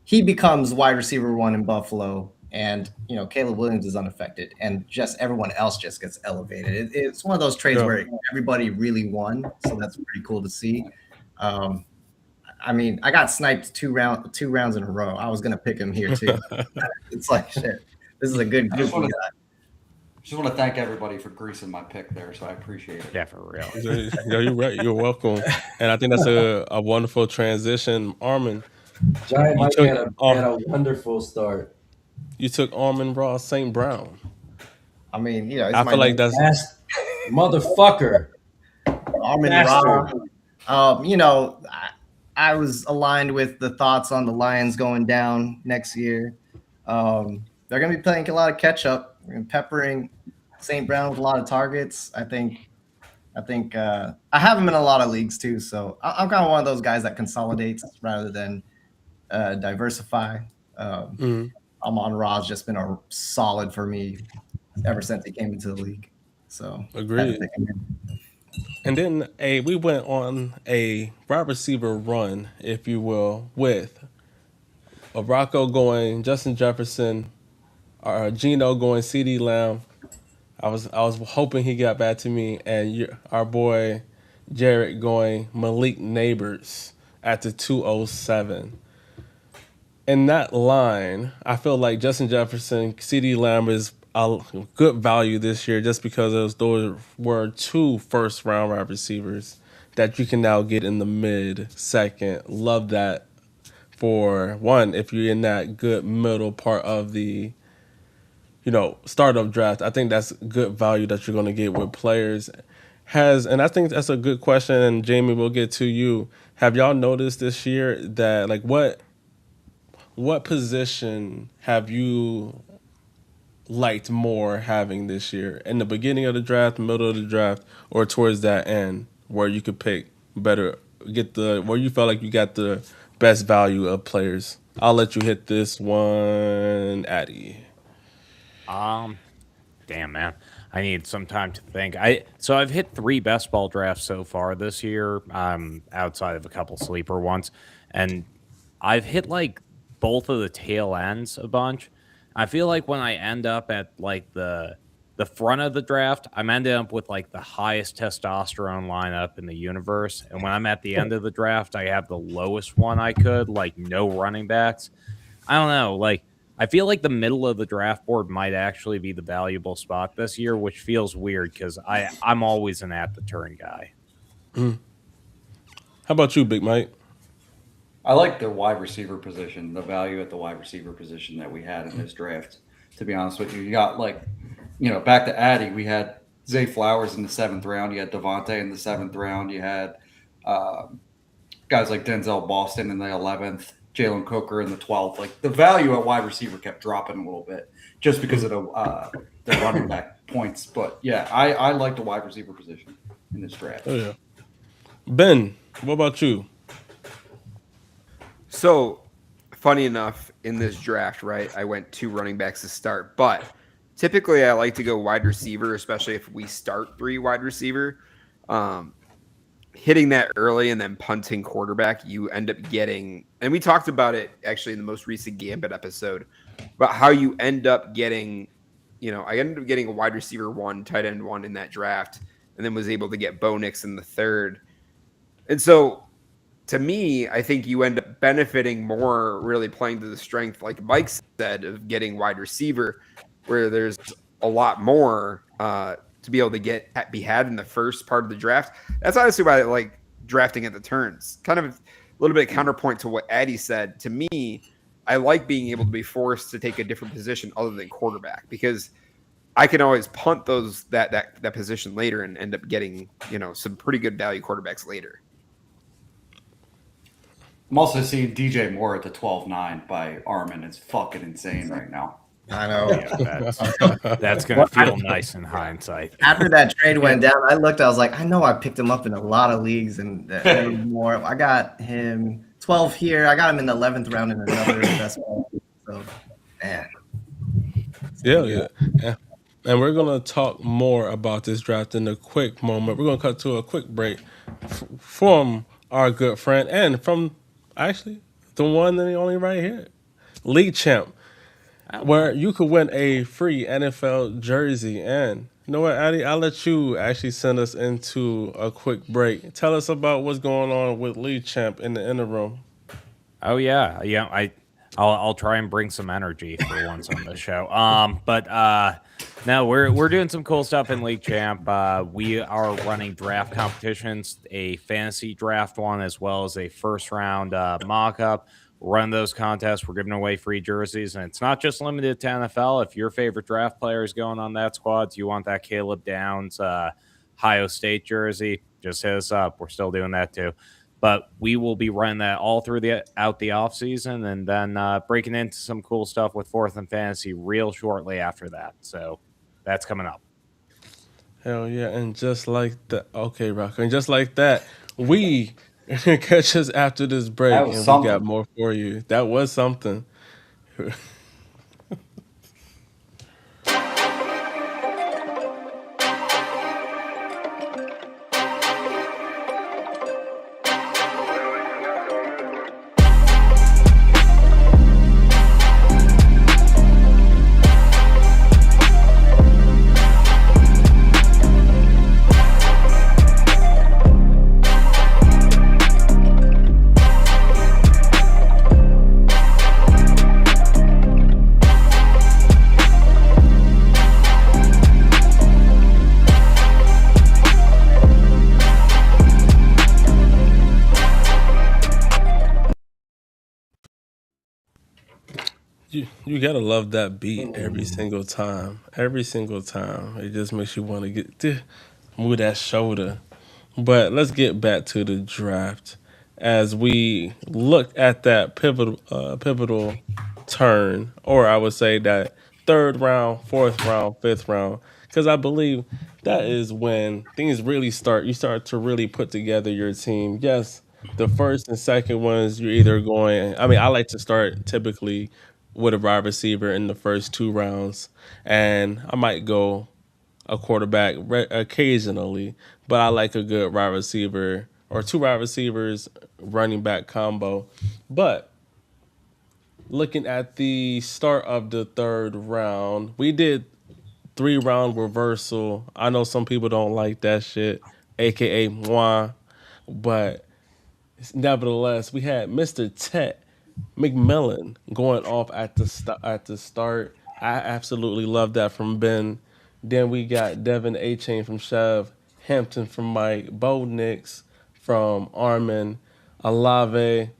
he becomes wide receiver 1 in Buffalo, and Caleb Williams is unaffected, and just everyone else just gets elevated. It's one of those trades where everybody really won, so that's pretty cool to see. I mean, I got sniped two rounds in a row. I was gonna pick him here too. It's like shit. This is a good group. Just want to thank everybody for greasing my pick there, so I appreciate it. Yeah, for real. You're right. You're welcome. And I think that's a wonderful transition. Armin, Giant Mike had a wonderful start. You took Armin Ross St. Brown. I mean, I feel like that's motherfucker. Armin Ross. I was aligned with the thoughts on the Lions going down next year. They're going to be playing a lot of catch up and peppering St. Brown with a lot of targets. I think I have him in a lot of leagues too. So I'm kind of one of those guys that consolidates rather than diversify. Amon-Ra's just been a solid for me ever since he came into the league. So agreed. And then we went on a wide receiver run, if you will, with Rocco going Justin Jefferson, Gino going CeeDee Lamb. I was hoping he got back to me, and our boy Jarrett going Malik Neighbors at the 207. In that line, I feel like Justin Jefferson, CeeDee Lamb is a good value this year just because those were 2 first-round wide receivers that you can now get in the mid-second. Love that for one, if you're in that good middle part of the startup draft. I think that's good value that you're going to get with players. And I think that's a good question, and Jamie, we'll get to you. Have y'all noticed this year that, like, what position have you liked more having this year? In the beginning of the draft, middle of the draft, or towards that end where you could pick better, where you felt like you got the best value of players? I'll let you hit this one, Addi. Damn, man. I need some time to think. So I've hit 3 best ball drafts so far this year, outside of a couple sleeper ones. And I've hit like both of the tail ends a bunch. I feel like when I end up at like the front of the draft, I'm ending up with like the highest testosterone lineup in the universe. And when I'm at the end of the draft, I have the lowest one I could, like no running backs. I don't know. Like, I feel like the middle of the draft board might actually be the valuable spot this year, which feels weird because I'm always an at the turn guy. How about you, Big Mike? I like the wide receiver position, the value at the wide receiver position that we had in this draft. To be honest with you, you got back to Addi, we had Zay Flowers in the 7th round. You had Devontae in the 7th round. You had guys like Denzel Boston in the 11th, Jalen Coker in the 12th. Like, the value at wide receiver kept dropping a little bit just because of the running back points. But yeah, I like the wide receiver position in this draft. Oh yeah. Ben, what about you? So, funny enough, in this draft, right, I went 2 running backs to start. But typically I like to go wide receiver, especially if we start 3 wide receiver. Hitting that early and then punting quarterback, you end up getting, and we talked about it actually in the most recent Gambit episode, about how you end up getting, I ended up getting a wide receiver 1, tight end 1 in that draft, and then was able to get Bo Nix in the 3rd. And so, to me, I think you end up benefiting more really playing to the strength, like Mike said, of getting wide receiver, where there's a lot more to be able to be had in the first part of the draft. That's honestly why I like drafting at the turns. Kind of a little bit of counterpoint to what Addi said. To me, I like being able to be forced to take a different position other than quarterback, because I can always punt that position later and end up getting some pretty good value quarterbacks later. I'm also seeing DJ Moore at the 12-9 by Armin. It's fucking insane right now. I know. Yeah, that's going to feel nice in hindsight. After that trade went down, I looked, I was like, I know I picked him up in a lot of leagues and more. I got him 12 here. I got him in the 11th round in another investment. So, man. Yeah. And we're going to talk more about this draft in a quick moment. We're going to cut to a quick break from our good friend and from actually the one and the only right here, league champ. where you could win a free NFL jersey. And you know what, Addy? I'll let you actually send us into a quick break. Tell us about what's going on with League Champ in the interim. Oh yeah. I'll try and bring some energy for once on this show. But no, we're doing some cool stuff in League Champ. We are running draft competitions, a fantasy draft one, as well as a first round mock up. Run those contests. We're giving away free jerseys, and it's not just limited to NFL. If your favorite draft player is going on that squad, do you want that Caleb Downs Ohio State jersey? Just hit us up. We're still doing that too. But we will be running that all through the off season, and then breaking into some cool stuff with Fourth and Fantasy real shortly after that. So that's coming up. Hell yeah. And just like that, okay, Rocco. And just like that, we catch us after this break, That and was we something. got more for you. That was something. You gotta love that beat every single time. Every single time. It just makes you want to move that shoulder. But let's get back to the draft as we look at that pivotal turn, or I would say that third round, fourth round, fifth round, because I believe that is when things really start. You start to really put together your team. Yes, the first and second ones, you're either going. I mean, I like to start typically with a wide receiver in the first 2 rounds, and I might go a quarterback occasionally, but I like a good wide receiver or two wide receivers, running back combo. But looking at the start of the third round, we did 3 round reversal. I know some people don't like that shit, aka moi, but nevertheless, we had Mr. Tet McMillan going off at the start. I absolutely love that from Ben. Then we got Devin A. Chain from Chev, Hampton from Mike, Bo Nix from Armin, Alave,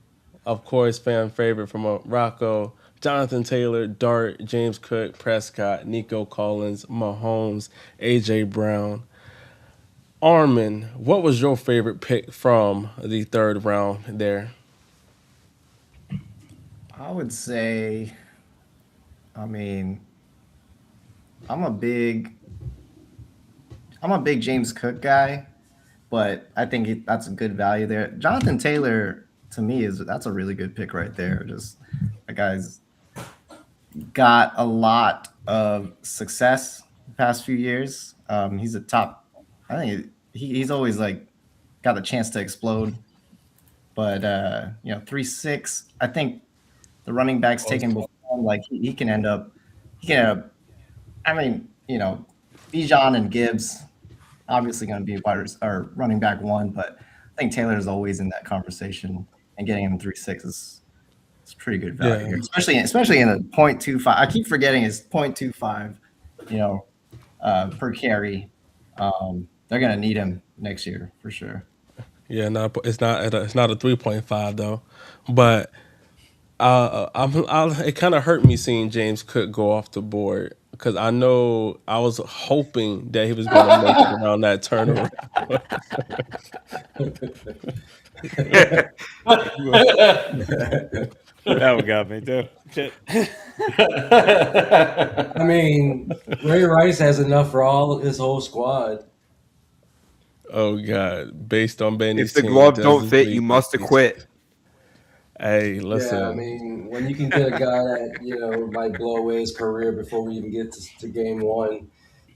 of course, fan favorite from Rocco, Jonathan Taylor, Dart, James Cook, Prescott, Nico Collins, Mahomes, AJ Brown. Armin, what was your favorite pick from the third round there? I would say, I mean, I'm a big, I'm a big James Cook guy, but I think that's a good value there. Jonathan Taylor, to me, that's a really good pick right there. Just that guy's got a lot of success the past few years. He's a top. I think he's always like got a chance to explode. But 3.6. I think the running backs taken before him, like he can end up. He can end up. I mean, Bijan and Gibbs obviously going to be or running back one, but I think Taylor is always in that conversation, and getting him 3.6 is pretty good value here, especially in a 0.25. I keep forgetting it's 0.25, per carry. They're going to need him next year for sure. Yeah, no, it's not a 3.5 though, but it kind of hurt me seeing James Cook go off the board because I know I was hoping that he was going to make it around that turnaround. That one got me too. Shit. I mean, Ray Rice has enough for his whole squad. Oh God! Based on Benny's If the team, glove it don't doesn't fit, leave you must these- acquit. Hey, listen. Yeah, I mean, when you can get a guy that might blow away his career before we even get to game one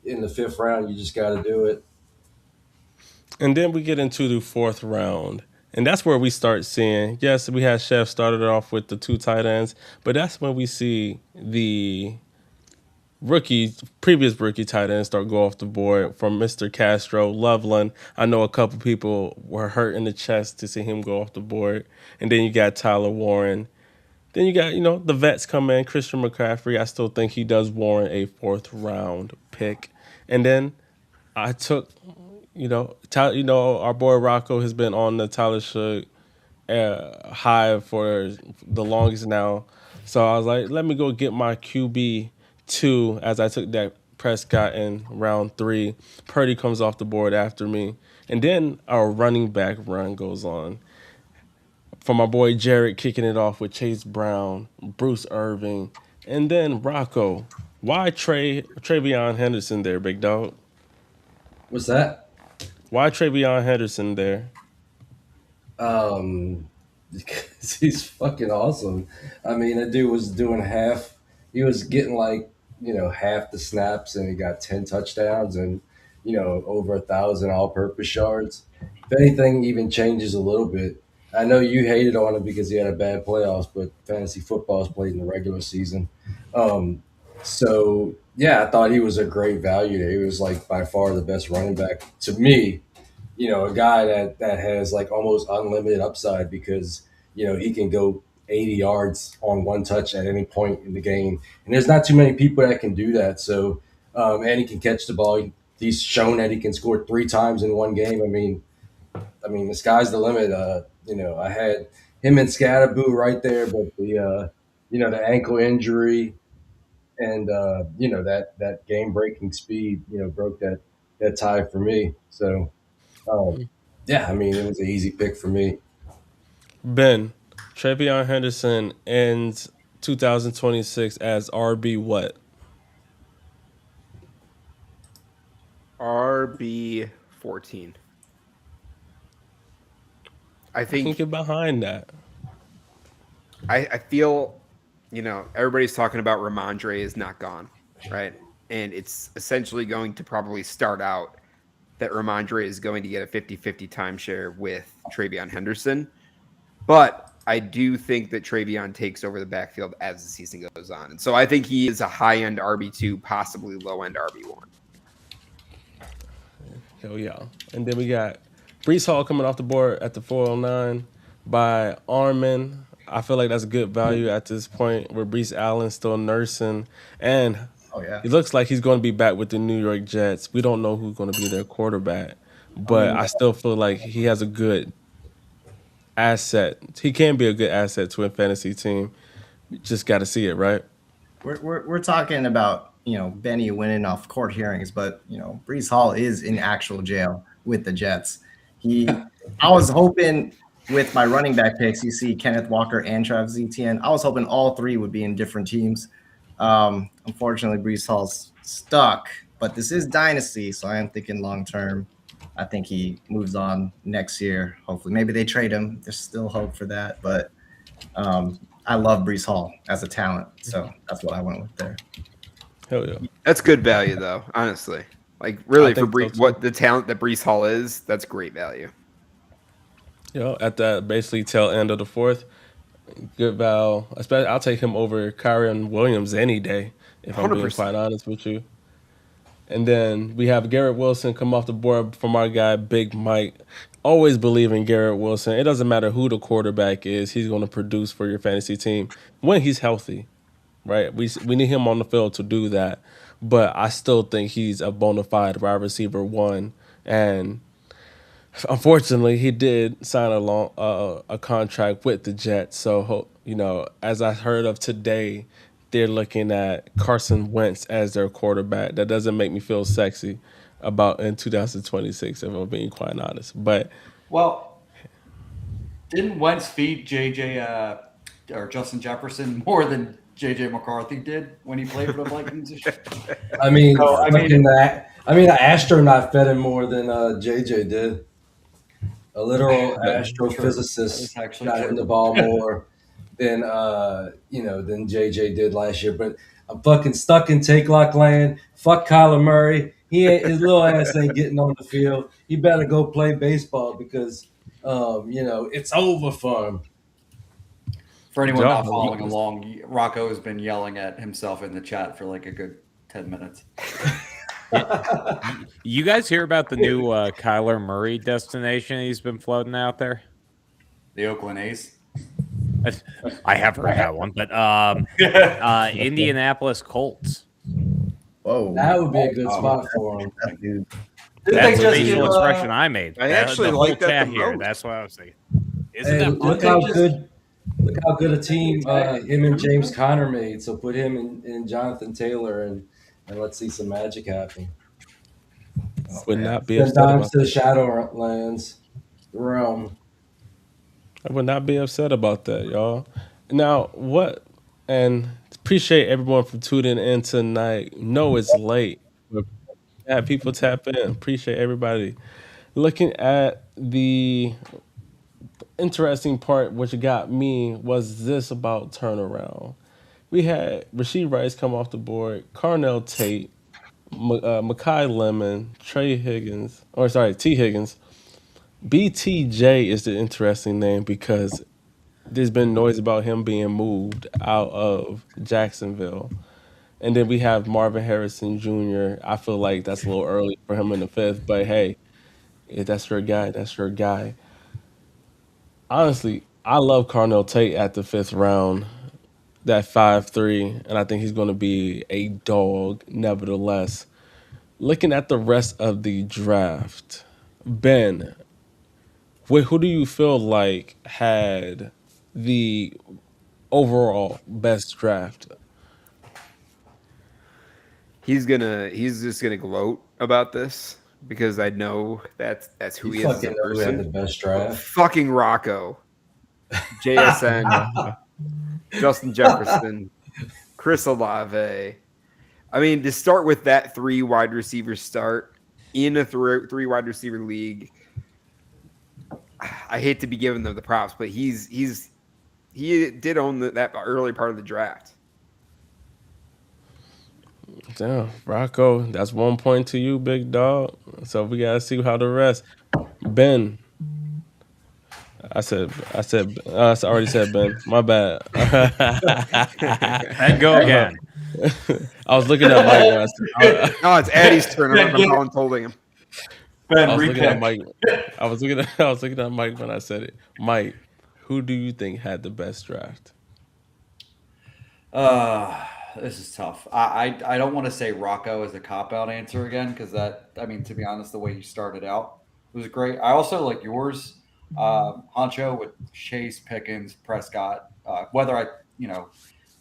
in the 5th round, you just got to do it. And then we get into the 4th round, And that's where we start seeing, yes, we had Chev started off with the 2 tight ends, but that's when we see the previous rookie tight ends start go off the board from Mr. Castro, Loveland. I know a couple people were hurt in the chest to see him go off the board. And then you got Tyler Warren. Then you got, the vets come in, Christian McCaffrey. I still think he does warrant a 4th-round pick. And then I took, our boy Rocco has been on the Tyler Shook high for the longest now. So I was like, let me go get my QB2 as I took that Prescott in round 3. Purdy comes off the board after me. And then our running back run goes on. For my boy Jarrett kicking it off with Chase Brown, Bruce Irving, and then Rocco. Why Travion Henderson there, big dog? What's that? Why Travion Henderson there? Because he's fucking awesome. I mean, that dude was doing half. He was getting half the snaps, and he got 10 touchdowns and over 1,000 all-purpose yards. If anything, even changes a little bit. I know you hated on him because he had a bad playoffs, but fantasy football is played in the regular season. So yeah, I thought he was a great value there. He was like by far the best running back to me. A guy that has like almost unlimited upside because he can go 80 yards on one touch at any point in the game, and there's not too many people that can do that. So, and he can catch the ball. He's shown that he can score 3 times in one game. I mean, the sky's the limit. I had him and Scatterboo right there, but the ankle injury and that game breaking speed, broke that tie for me. So. Yeah, I mean, it was an easy pick for me. Ben, Travion Henderson ends 2026 as RB what? RB 14. I Can think get behind that. I feel, everybody's talking about Ramondre is not gone, right? And it's essentially going to probably start out that Ramondre is going to get a 50-50 timeshare with Travion Henderson. But I do think that Travion takes over the backfield as the season goes on. And so I think he is a high-end RB2, possibly low-end RB1. Hell yeah. And then we got Brees Hall coming off the board at the 409 by Armin. I feel like that's good value at this point where Brees Allen's still nursing. And it looks like he's going to be back with the New York Jets. We don't know who's going to be their quarterback. But I still feel like he has a good asset. He can be a good asset to a fantasy team. You just got to see it, right? We're talking about, Benny winning off court hearings, but, Brees Hall is in actual jail with the Jets. I was hoping with my running back picks, you see Kenneth Walker and Travis Etienne. I was hoping all 3 would be in different teams. Unfortunately, Brees Hall's stuck, but this is Dynasty, so I am thinking long term. I think he moves on next year. Hopefully, maybe they trade him. There's still hope for that, but I love Brees Hall as a talent, so that's what I went with there. Hell yeah. That's good value, though, honestly. Like, really, for what the talent that Brees Hall is, that's great value. At that basically tail end of the 4th, good val. Especially, I'll take him over Kyron Williams any day, if I'm being 100%. quite honest with you. And then we have Garrett Wilson come off the board from our guy, Big Mike. Always believe in Garrett Wilson. It doesn't matter who the quarterback is. He's going to produce for your fantasy team when he's healthy, right? We need him on the field to do that. But I still think he's a bona fide wide receiver 1. And unfortunately, he did sign a contract with the Jets. So, as I heard of today, they're looking at Carson Wentz as their quarterback. That doesn't make me feel sexy about in 2026, if I'm being quite honest. But didn't Wentz feed JJ or Justin Jefferson more than JJ McCarthy did when he played for the Vikings? I mean, the astronaut fed him more than JJ did. A literal astrophysicist got him the ball more than JJ did last year. But I'm fucking stuck in take lock land. Fuck Kyler Murray. His little ass ain't getting on the field. He better go play baseball because It's over for him. For anyone Yeah, not following along, Rocco has been yelling at himself in the chat for like a good 10 minutes. You guys hear about the new Kyler Murray destination he's been floating out there? The Oakland A's. I have heard that one, but Indianapolis Colts. Whoa, That would be a good spot for him. that dude. That's the just facial give, expression I made. I actually the like whole that chat the here. most. That's what I was thinking. Isn't Hey, that look how good a team him and James Conner made. So put him and Jonathan Taylor, and let's see some magic happen. Would not be Send upset dimes about to the that. Shadowlands realm. I would not be upset about that, y'all. Now, what? And appreciate everyone for tuning in tonight. Know it's late. Yeah, people tap in. Appreciate everybody. Looking at the interesting part, which got me, was this about turnaround. We had Rasheed Rice come off the board, Carnell Tate, Makai Lemon, T. Higgins. BTJ is the interesting name because there's been noise about him being moved out of Jacksonville. And then we have Marvin Harrison Jr. I feel like that's a little early for him in the fifth, but hey, if that's your guy, that's your guy. Honestly, I love Carnell Tate at the fifth round, that 5'3", and I think he's going to be a dog nevertheless. Looking at the rest of the draft, Ben, who do you feel like had the overall best draft? He's just gonna gloat about this because I know that's who he You is as a fucking know who had the person. best draft. Fucking Rocco, JSN, Justin Jefferson, Chris Olave. I mean, to start with that 3 wide receiver start in a 3 wide receiver league, I hate to be giving them the props, but he did own that early part of the draft. Damn, Rocco, that's 1 point to you, big dog. So we gotta see how the rest. Ben, I already said Ben. My bad. And go again. I was looking at Mike when I said. No, it's Addi's turn. I remember Colin holding him. I was looking at Mike. I was looking at Mike when I said it. Mike, who do you think had the best draft? This is tough. I don't want to say Rocco as a cop-out answer again because to be honest, the way you started out was great. I also like yours, Honcho, with Chase, Pickens, Prescott. Whether I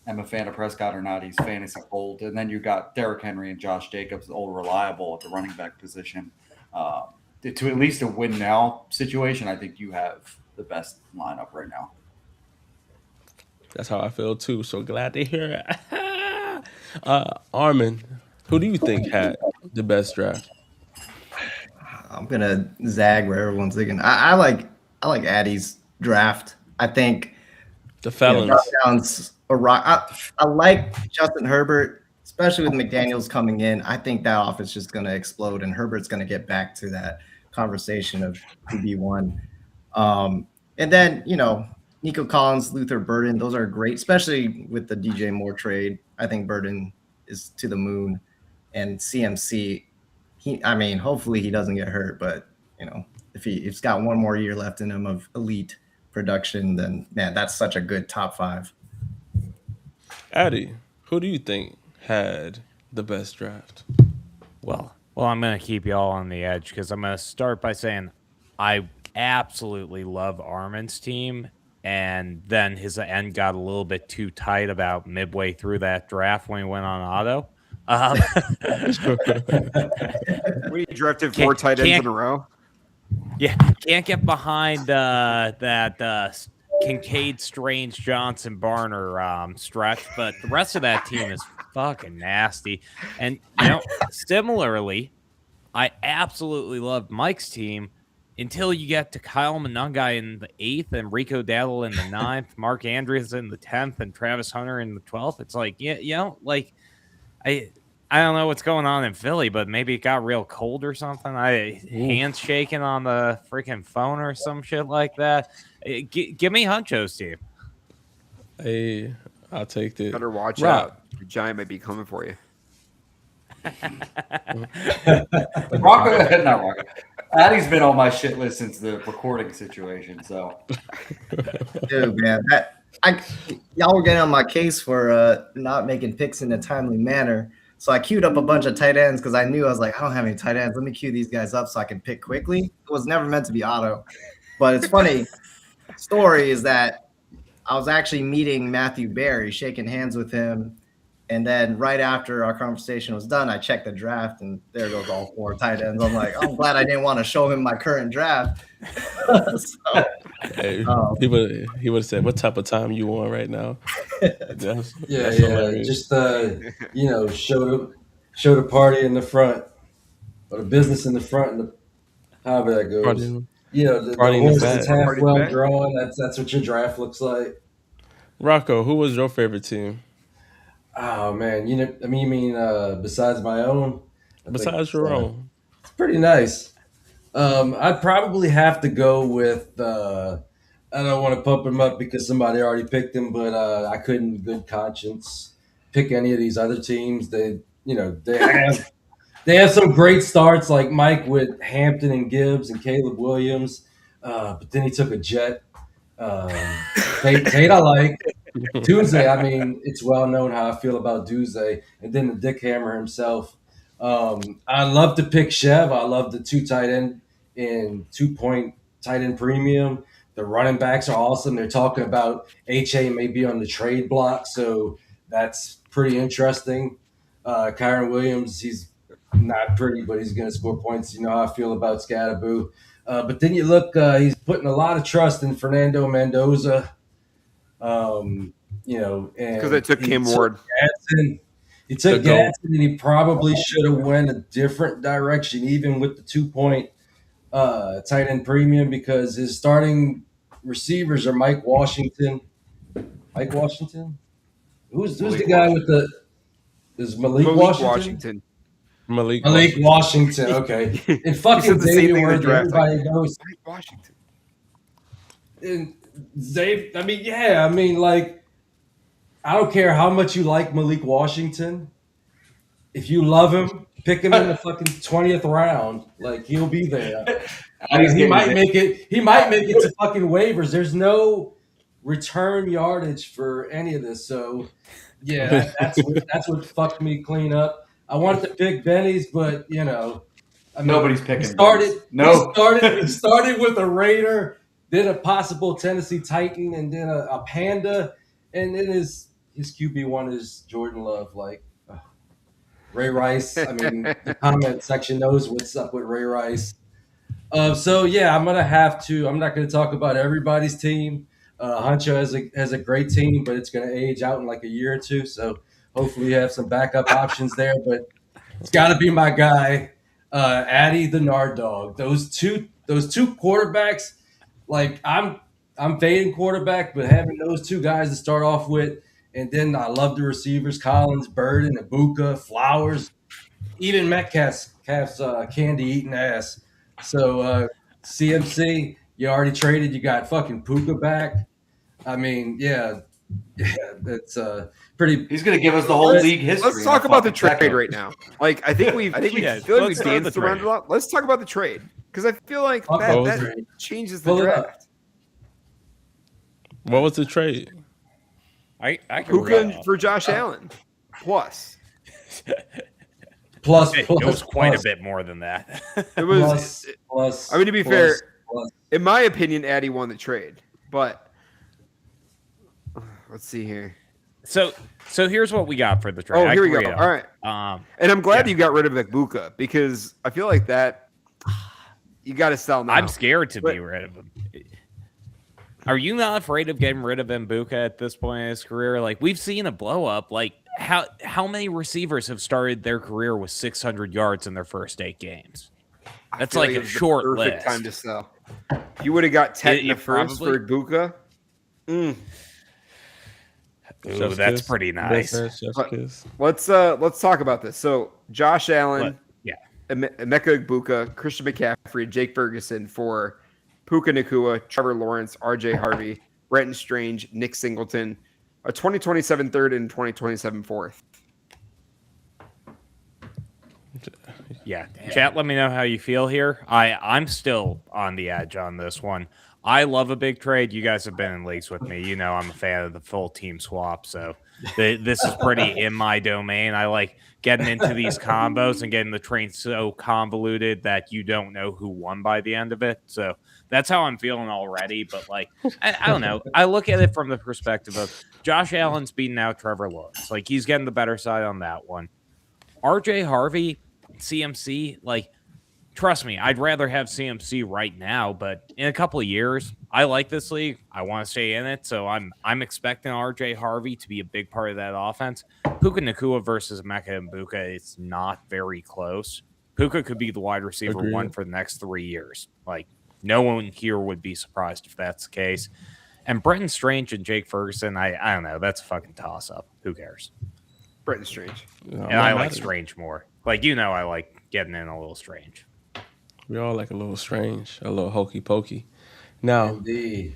am a fan of Prescott or not, he's fantasy gold. And then you got Derrick Henry and Josh Jacobs, old reliable at the running back position. To at least a win now situation, I think you have the best lineup right now. That's how I feel too. So glad to hear it. Armin, who do you think had the best draft? I'm gonna zag where everyone's thinking. I like Addi's draft. I think The felons. Sounds a rock. I like Justin Herbert, especially with McDaniels coming in. I think that offense is just gonna explode, and Herbert's gonna get back to that conversation of QB1. And then Nico Collins, Luther Burden, those are great, especially with the DJ Moore trade. I think Burden is to the moon, and CMC. Hopefully he doesn't get hurt, but if he's got one more year left in him of elite production, then man, that's such a good top 5. Addi, who do you think had the best draft? Well, I'm going to keep y'all on the edge because I'm going to start by saying I absolutely love Armin's team. And then his end got a little bit too tight about midway through that draft when he went on auto. We drafted 4 tight ends in a row. Yeah, can't get behind that Kincaid, Strange, Johnson, Barner stretch, but the rest of that team is fucking nasty. And similarly, I absolutely loved Mike's team until you get to Kyle Monangai in the 8th and Rico Dowdle in the 9th, Mark Andrews in the 10th, and Travis Hunter in the 12th. It's like, I don't know what's going on in Philly, but maybe it got real cold or something. Hands shaking on the freaking phone or some shit like that. Give me Huncho's team. Hey, I'll take it. Better watch Rock. out. The Giant might be coming for you. Rocco, not Rocco. Addi's been on my shit list since the recording situation. So, Dude, man, y'all were getting on my case for not making picks in a timely manner. So I queued up a bunch of tight ends because I was like, I don't have any tight ends. Let me queue these guys up so I can pick quickly. It was never meant to be auto. But it's funny. Story is that I was actually meeting Matthew Berry, shaking hands with him. And then right after our conversation was done, I checked the draft, and there goes all 4 tight ends. I'm like, I'm glad I didn't want to show him my current draft. So, Hey, he would have said, "What type of time you on right now?" That's hilarious. Just show the party in the front, or the business in the front, and however that goes. Party The in the horse back. is half Party well back. drawn. That's what your draft looks like. Rocco, who was your favorite team Oh man, you mean besides my own? I think besides your own? it's pretty nice. I'd probably have to go with. I don't want to pump him up because somebody already picked him, but I couldn't, in good conscience, pick any of these other teams. They have some great starts, like Mike with Hampton and Gibbs and Caleb Williams, but then he took a jet. Tate I like. Tuesday, I mean, it's well known how I feel about Tuesday, and then the Dick Hammer himself. I love to pick Chev. I love the 2 tight end in 2-point tight end premium. The running backs are awesome. They're talking about HA may be on the trade block, so that's pretty interesting. Kyron Williams, he's not pretty, but he's going to score points. You know how I feel about Scatterboo. But then you look, he's putting a lot of trust in Fernando Mendoza. And Because they took Cam Ward. He took Gadsden, and he probably should have went a different direction, even with the 2-point tight end premium, because his starting receivers are Mike Washington. Who's the guy with the? Is Malik Washington? Malik Washington. Okay, and fucking Xavier Worthy. Everybody knows Mike Washington. And like, I don't care how much you like Malik Washington. If you love him, pick him in the fucking 20th round. Like, he'll be there. He might make it. He might make it to fucking waivers. There's no return yardage for any of this. So, yeah, that's what fucked me clean up. I wanted to pick Benny's, but nobody's picking. He started with a Raider, then a possible Tennessee Titan, and then a Panda, and then his QB1 is Jordan Love. Like, Ray Rice. I mean, the comment section knows what's up with Ray Rice. So yeah, I'm not gonna talk about everybody's team. Huncho has a great team, but it's gonna age out in like a year or two. So hopefully you have some backup options there. But it's got to be my guy, Addi the Nard Dog. Those two quarterbacks. Like, I'm fading quarterback, but having those 2 guys to start off with. And then I love the receivers, Collins, Burden, Ibuka, Flowers, even Metcalf's candy-eating ass. So CMC, you already traded. You got fucking Puka back. I mean, yeah, that's pretty. He's going to give us the whole league history. Let's talk about the trade right now. Like, I think we've danced around a lot. Let's talk about the trade, because I feel like that changes the draft. What was the trade? I can Puka for Josh Allen. Plus. It was quite a bit more than that. It was. Plus. I mean, to be fair, in my opinion, Addi won the trade. But let's see here. So here's what we got for the trade. Oh, here we go. All right. And I'm glad you got rid of Ibuka, because I feel like that you got to sell now. I'm scared to be rid of him. Are you not afraid of getting rid of Mbuka at this point in his career? Like, we've seen a blow up. Like, how many receivers have started their career with 600 yards in their first 8 games? That's like a short list. Time to sell. You would have got 10 in the first for Ibuka. Ooh, Chef's that's kiss. pretty nice. Chef's But- kiss. Let's talk about this. So Josh Allen, Yeah. Emeka Egbuka, Christian McCaffrey, Jake Ferguson for Puka Nakua, Trevor Lawrence, RJ Harvey, Brenton Strange, Nick Singleton, a 2027 third and 2027 fourth. Yeah. Chat, let me know how you feel here. I'm still on the edge on this one. I love a big trade. You guys have been in leagues with me. You know I'm a fan of the full team swap, so this is pretty in my domain. I like getting into these combos and getting the train so convoluted that you don't know who won by the end of it. So that's how I'm feeling already. But like, I don't know. I look at it from the perspective of Josh Allen's beating out Trevor Lawrence. Like he's getting the better side on that one. RJ Harvey, CMC, like, trust me, I'd rather have CMC right now, but in a couple of years, I like this league. I want to stay in it, so I'm expecting RJ Harvey to be a big part of that offense. Puka Nakua versus Emeka Egbuka, it's not very close. Puka could be the wide receiver Agreed. one for the next 3 years. Like, no one here would be surprised if that's the case. And Brenton Strange and Jake Ferguson, I don't know. That's a fucking toss-up. Who cares? Brenton Strange. No, And I like Strange more. Like, you know I like getting in a little Strange. We all like a little strange, a little hokey pokey. Now, Indeed.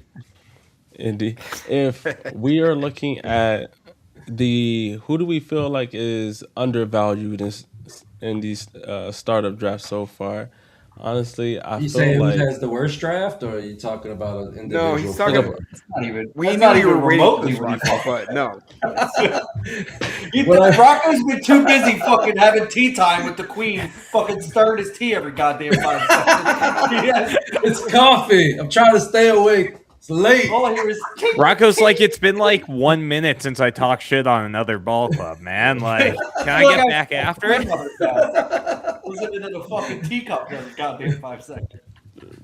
Indy, if we are looking at who do we feel like is undervalued in these startup drafts so far? Honestly, I You feel saying like who has the worst draft, or are you talking about an individual? No, he's talking player? about. It's not even. We that's knew not you even were waiting for remotely this what you one, fuck. but no. Well, Rocco's been too busy fucking having tea time with the queen, fucking stirring his tea every goddamn 5 seconds. Yes. It's coffee. I'm trying to stay awake. It's late. All I hear is tick, Rocco's like, it's been like 1 minute since I talked shit on another ball club, man. Like, can I get back after it? Listening to the fucking teacup every goddamn 5 seconds.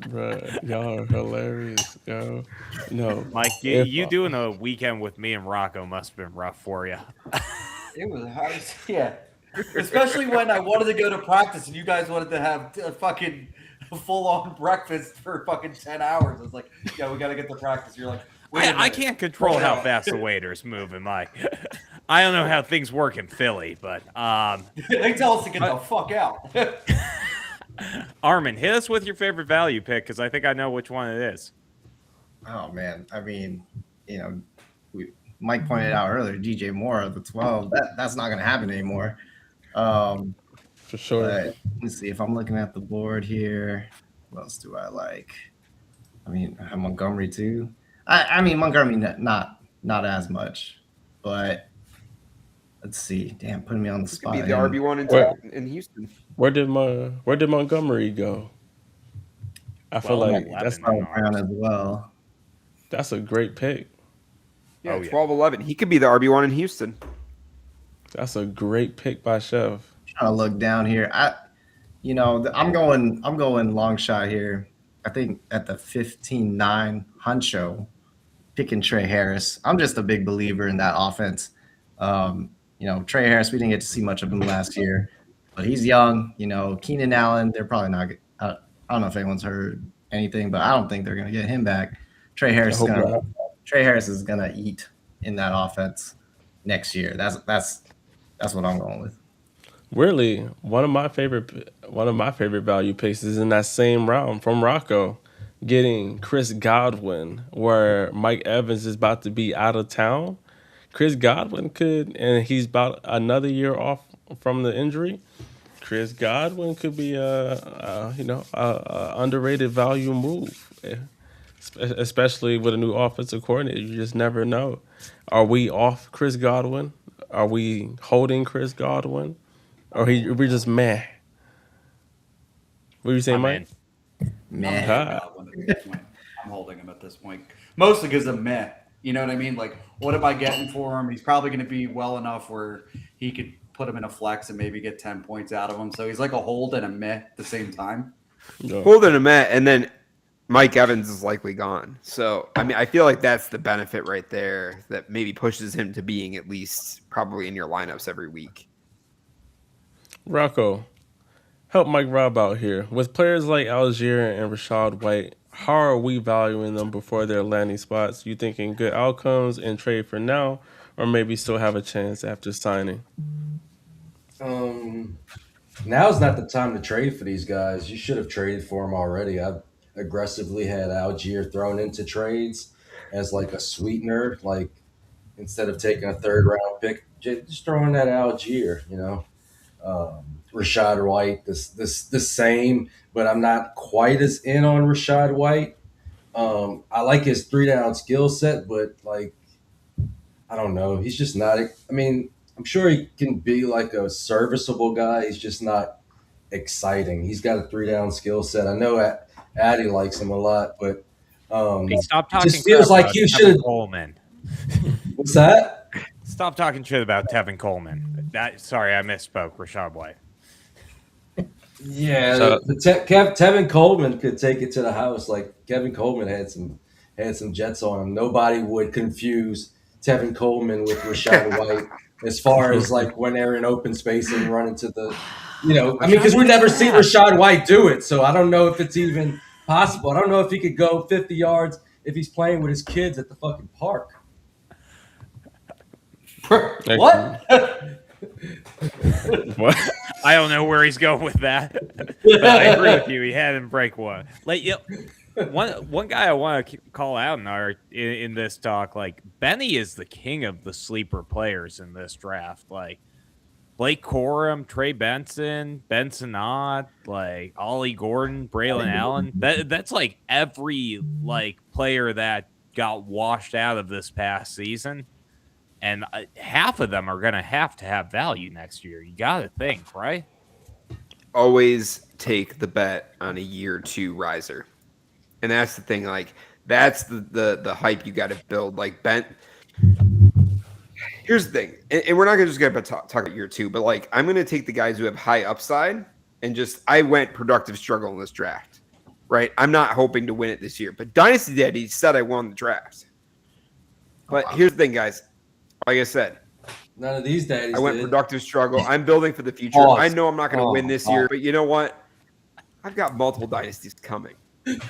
bruh, y'all are hilarious, yo. No, Mike, If- you doing a weekend with me and Rocco must have been rough for you. It was hard. Yeah. Especially when I wanted to go to practice and you guys wanted to have a fucking full-on breakfast for fucking 10 hours. I was like, yeah, we got to get to practice. You're like, wait a I minute. can't control Hold how on. fast the waiter's moving, Mike. I don't know how things work in Philly, but They tell us to get the fuck out. Armin, hit us with your favorite value pick because I think I know which one it is. Oh man, I mean, Mike pointed out earlier, DJ Moore of the 12. That's not going to happen anymore. for sure. But let's see if I'm looking at the board here. What else do I like? I mean, I have Montgomery too. I mean Montgomery not as much, but let's see. Damn, putting me on the Could spot. be the And RB1 in Houston. Where did Montgomery go? I feel Well, like 11 that's in Brown ours. as well. that's a great pick. Yeah, Oh, yeah. 12-11. He could be the RB1 in Houston. That's a great pick by Chev. Trying to look down here. I'm going long shot here. I think at the 15-9 Huncho, picking Trey Harris. I'm just a big believer in that offense. Trey Harris, we didn't get to see much of him last year, but he's young. Keenan Allen, they're probably not. I don't know if anyone's heard anything, but I don't think they're going to get him back. Trey Harris is gonna eat in that offense next year. That's what I'm going with. Weirdly, one of my favorite value picks is in that same round from Rocco, getting Chris Godwin, where Mike Evans is about to be out of town. Chris Godwin and he's about another year off from the injury. Chris Godwin could be a underrated value move, especially with a new offensive coordinator. You just never know. Are we off Chris Godwin? Are we holding Chris Godwin? Or we're just meh? What are you saying, I'm Mike? in. Man, I'm holding him at this point. Mostly because of meh. You know what I mean? Like, what am I getting for him? He's probably going to be well enough where he could put him in a flex and maybe get 10 points out of him. So he's like a hold and a meh at the same time. No. Holding him at, and then Mike Evans is likely gone. So, I mean, I feel like that's the benefit right there that maybe pushes him to being at least probably in your lineups every week. Rocco, help Mike Rob out here. With players like Algier and Rashad White, how are we valuing them before their landing spots? You thinking good outcomes and trade for now, or maybe still have a chance after signing? Now's not the time to trade for these guys. You should have traded for them already. I've aggressively had Algier thrown into trades as like a sweetener, like instead of taking a third round pick, just throwing that Algier, Rashad White, the same, but I'm not quite as in on Rashad White. I like his 3-down skill set, but like I don't know, he's just not. I mean, I'm sure he can be like a serviceable guy. He's just not exciting. He's got a 3-down skill set. I know Addy likes him a lot, but Hey, stop it talking just feels crap like about you Tevin should. Coleman. What's that? Stop talking shit about Tevin Coleman. Sorry, I misspoke. Rashad White. Yeah, Shout Tevin Coleman could take it to the house. Like Kevin Coleman had some jets on him. Nobody would confuse Tevin Coleman with Rashad White as far as like when they're in open space and run into the, because we never seen Rashad White do it. So I don't know if it's even possible. I don't know if he could go 50 yards if he's playing with his kids at the fucking park. What? What? I don't know where he's going with that, but I agree with you. He had him break one. Like, one guy I want to call out in this talk, like Benny is the king of the sleeper players in this draft. Like Blake Corum, Trey Benson, Benson Ott, like Ollie Gordon, Braylon Allen. That's like every like player that got washed out of this past season. And half of them are going to have value next year. You got to think, right? Always take the bet on a year 2 riser. And that's the thing. Like, that's the hype you got to build. Like, here's the thing. And we're not going to just get talk about year 2, but like, I'm going to take the guys who have high upside and I went productive struggle in this draft, right? I'm not hoping to win it this year, but Dynasty Daddy said I won the draft. But here's the thing, guys. Like I said, none of these daddies. I went did. productive struggle. I'm building for the future. Pause. I know I'm not going to win this year, but you know what? I've got multiple dynasties coming. If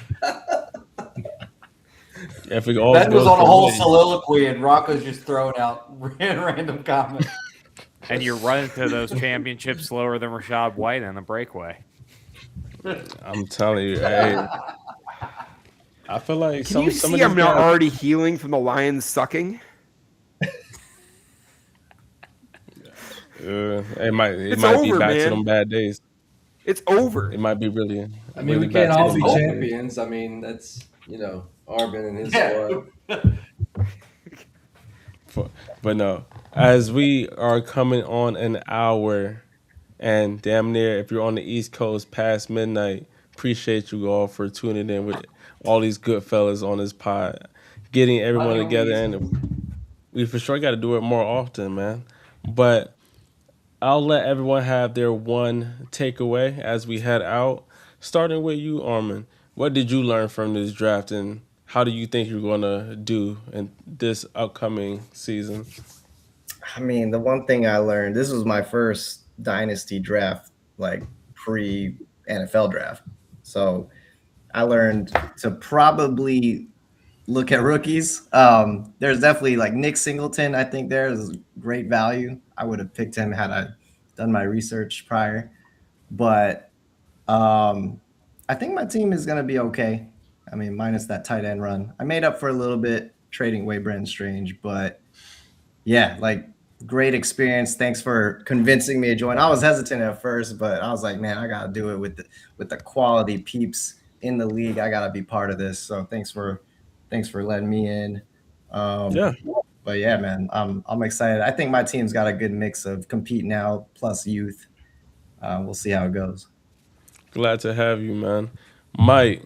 it all Ben was goes on a for whole me- soliloquy, and Rocco's just throwing out random comments. And you're running to those championships slower than Rashad White on the breakaway. I'm telling you, hey, I feel like Can you some see of I'm these not guys- already healing from the Lions sucking? It might It's be over, back to man. them bad days. It's over. It might be really. I mean, really we can't back to all them be bad days. champions. I mean, that's Arvin and his squad. But no, as we are coming on an hour, and damn near, if you're on the East Coast past midnight, appreciate you all for tuning in with all these good fellas on this pod, getting everyone together, and we for sure got to do it more often, man. But I'll let everyone have their one takeaway as we head out, starting with you, Armin. What did you learn from this draft, and how do you think you're going to do in this upcoming season? I mean, the one thing I learned, this was my first dynasty draft, like pre-NFL draft. So I learned to probably look at rookies. There's definitely like Nick Singleton. I think there is great value. I would have picked him had I done my research prior. But I think my team is going to be okay. I mean, minus that tight end run. I made up for a little bit trading away Brenton Strange. But yeah, like great experience. Thanks for convincing me to join. I was hesitant at first, but I was like, man, I got to do it with the quality peeps in the league. I got to be part of this. So thanks for letting me in. Yeah. But yeah, man, I'm excited. I think my team's got a good mix of compete now plus youth. We'll see how it goes. Glad to have you, man. Mike,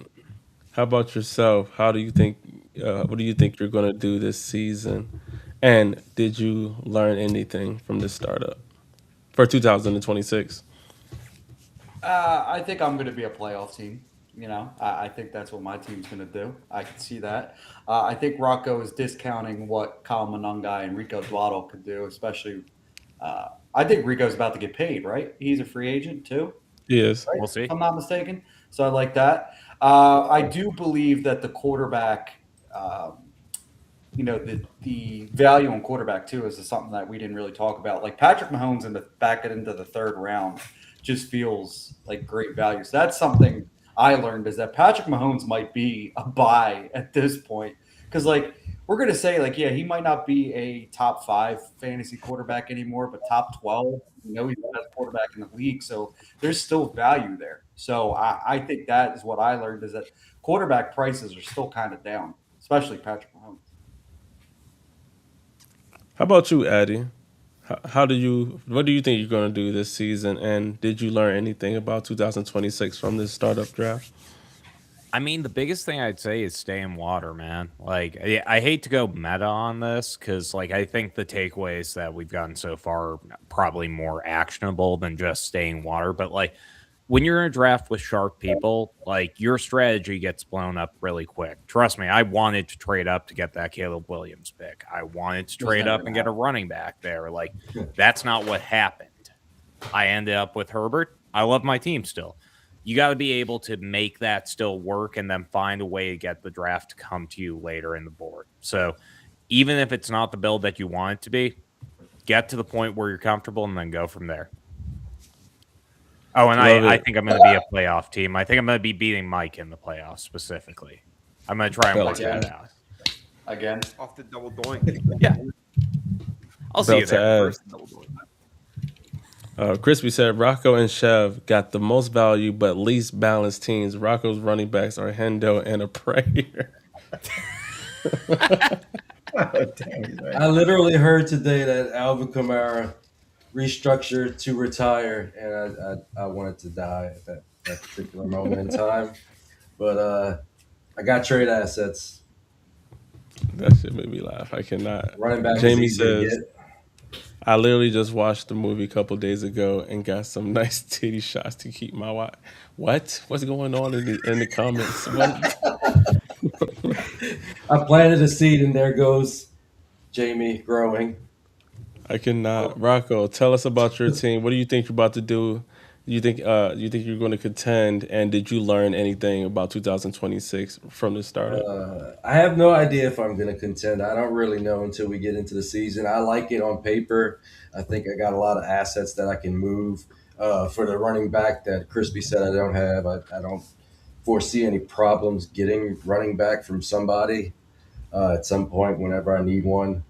how about yourself? How do you think? What do you think you're going to do this season? And did you learn anything from this startup for 2026? I think I'm going to be a playoff team. I think that's what my team's going to do. I can see that. I think Rocco is discounting what Kyle Monungai and Rico Dwaddle could do, especially. I think Rico's about to get paid, right? He's a free agent too. He is. Right? We'll see. If I'm not mistaken. So I like that. I do believe that the quarterback the value on quarterback too is something that we didn't really talk about. Like Patrick Mahomes in the back into the third round just feels like great value. So that's something I learned, is that Patrick Mahomes might be a buy at this point, because like we're gonna say like, yeah, he might not be a top 5 fantasy quarterback anymore, but top 12. He's the best quarterback in the league, so there's still value there. So I think that is what I learned, is that quarterback prices are still kind of down, especially Patrick Mahomes. How about you, Addy? What do you think you're going to do this season? And did you learn anything about 2026 from this startup draft? I mean, the biggest thing I'd say is stay in water, man. Like, I hate to go meta on this because, like, I think the takeaways that we've gotten so far are probably more actionable than just staying water. But, like, when you're in a draft with sharp people, like, your strategy gets blown up really quick. Trust me, I wanted to trade up to get that Caleb Williams pick. I wanted to trade up and get a running back there. Like, that's not what happened. I ended up with Herbert. I love my team still. You got to be able to make that still work and then find a way to get the draft to come to you later in the board. So even if it's not the build that you want it to be, get to the point where you're comfortable and then go from there. Oh, and I think I'm going to be a playoff team. I think I'm going to be beating Mike in the playoffs specifically. I'm going to try and work that out. Again? Off the double doink. Yeah. I'll see you there first. Crispy said Rocco and Chev got the most value but least balanced teams. Rocco's running backs are Hendo and a prayer. Oh, dang, right. I literally heard today that Alvin Kamara restructured to retire, and I wanted to die at that particular moment in time. But I got trade assets. That shit made me laugh. I cannot. Running back. Jamie says, I literally just watched the movie a couple days ago and got some nice titty shots to keep my wife. What? What's going on in the comments? I planted a seed, and there goes Jamie growing. I cannot. Rocco, tell us about your team. What do you think you're about to do? You think you're going to contend? And did you learn anything about 2026 from the startup? I have no idea if I'm going to contend. I don't really know until we get into the season. I like it on paper. I think I got a lot of assets that I can move. For the running back that Crispy said I don't have, I don't foresee any problems getting running back from somebody at some point whenever I need one.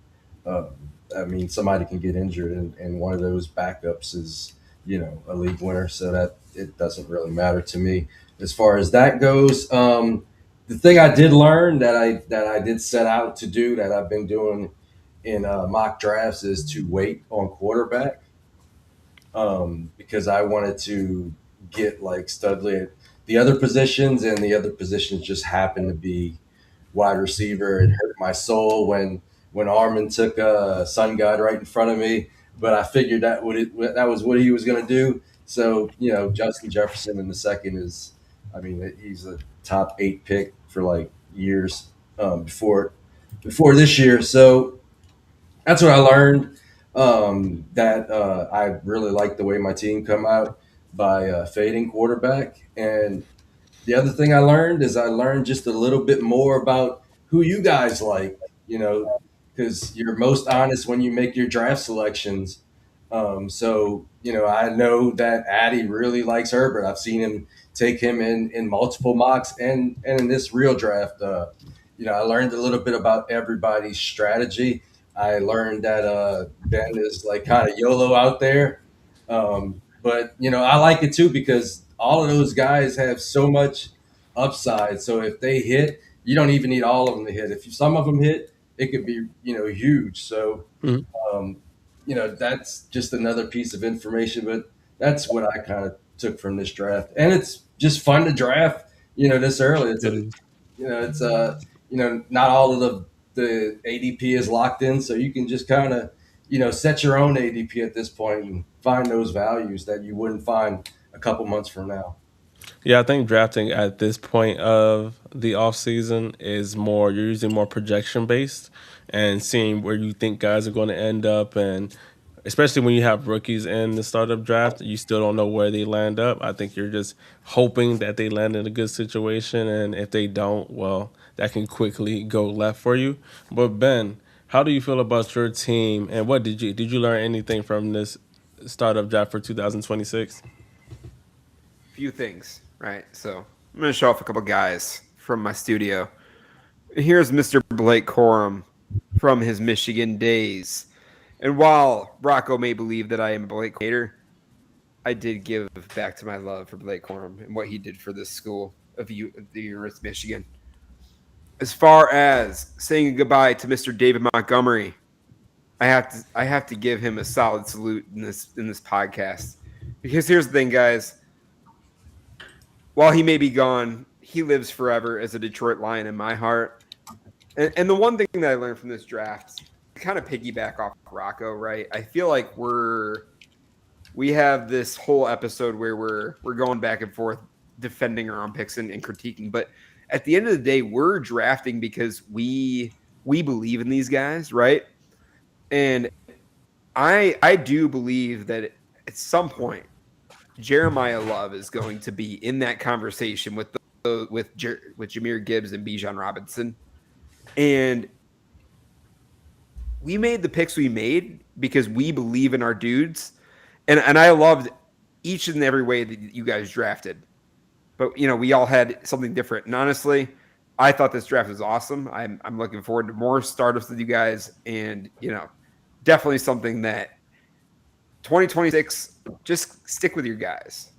I mean, somebody can get injured, and one of those backups is, a league winner, so that it doesn't really matter to me as far as that goes. The thing I did learn that I did set out to do, that I've been doing in mock drafts, is to wait on quarterback, because I wanted to get like Studley at the other positions, and the other positions just happened to be wide receiver. It hurt my soul when Armin took Sun God right in front of me, but I figured that was what he was going to do. So, Justin Jefferson in the second is, he's a top 8 pick for like years before this year. So that's what I learned, that I really like the way my team come out by fading quarterback. And the other thing I learned just a little bit more about who you guys like, because you're most honest when you make your draft selections. So, I know that Addi really likes Herbert. I've seen him take him in multiple mocks and in this real draft. I learned a little bit about everybody's strategy. I learned that Ben is like kind of YOLO out there. But, I like it too, because all of those guys have so much upside. So if they hit, you don't even need all of them to hit. If some of them hit, it could be, huge. So, that's just another piece of information, but that's what I kind of took from this draft. And it's just fun to draft, this early. Not all of the ADP is locked in. So you can just kind of, set your own ADP at this point and find those values that you wouldn't find a couple months from now. Yeah, I think drafting at this point of the offseason is you're using more projection based and seeing where you think guys are going to end up and especially when you have rookies in the startup draft, you still don't know where they land up. I think you're just hoping that they land in a good situation, and if they don't, well, that can quickly go left for you. But Ben, how do you feel about your team, and what did you learn anything from this startup draft for 2026? Few things, right? So I'm going to show off a couple guys from my studio. Here's Mr. Blake Corum from his Michigan days. And while Rocco may believe that I am a Blake hater, I did give back to my love for Blake Corum and what he did for this school of the University of Michigan. As far as saying goodbye to Mr. David Montgomery, I have to give him a solid salute in this podcast. Because here's the thing, guys. While he may be gone, he lives forever as a Detroit Lion in my heart. And the one thing that I learned from this draft, kind of piggyback off Rocco, right? I feel like we have this whole episode where we're going back and forth defending our own picks and critiquing, but at the end of the day, we're drafting because we believe in these guys, right? And I do believe that at some point Jeremiah Love is going to be in that conversation with Jahmyr Gibbs and Bijan Robinson. And we made the picks we made because we believe in our dudes. And I loved each and every way that you guys drafted. But, we all had something different. And honestly, I thought this draft was awesome. I'm looking forward to more startups with you guys. And, definitely something that 2026, just stick with your guys.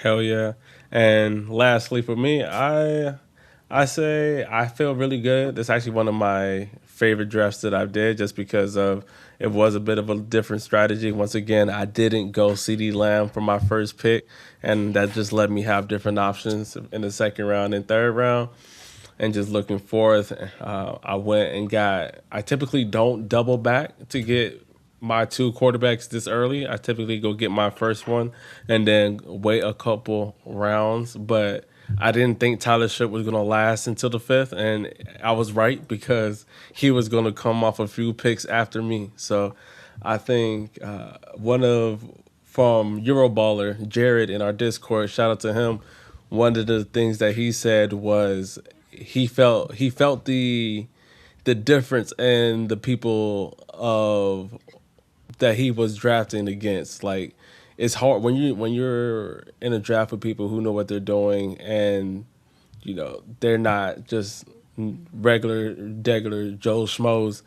Hell yeah. And lastly for me, I say I feel really good. It's actually one of my favorite drafts that I've did just because of it was a bit of a different strategy. Once again, I didn't go CeeDee Lamb for my first pick, and that just let me have different options in the second round and third round. And just looking forth, I went and I typically don't double back to get my two quarterbacks this early. I typically go get my first one and then wait a couple rounds. But I didn't think Tyler Shipp was going to last until the fifth, and I was right because he was going to come off a few picks after me. So I think from Euroballer, Jared in our Discord, shout out to him, one of the things that he said was he felt the difference in the people that he was drafting against. Like, it's hard when you're in a draft with people who know what they're doing, and they're not just regular Joe Schmoes.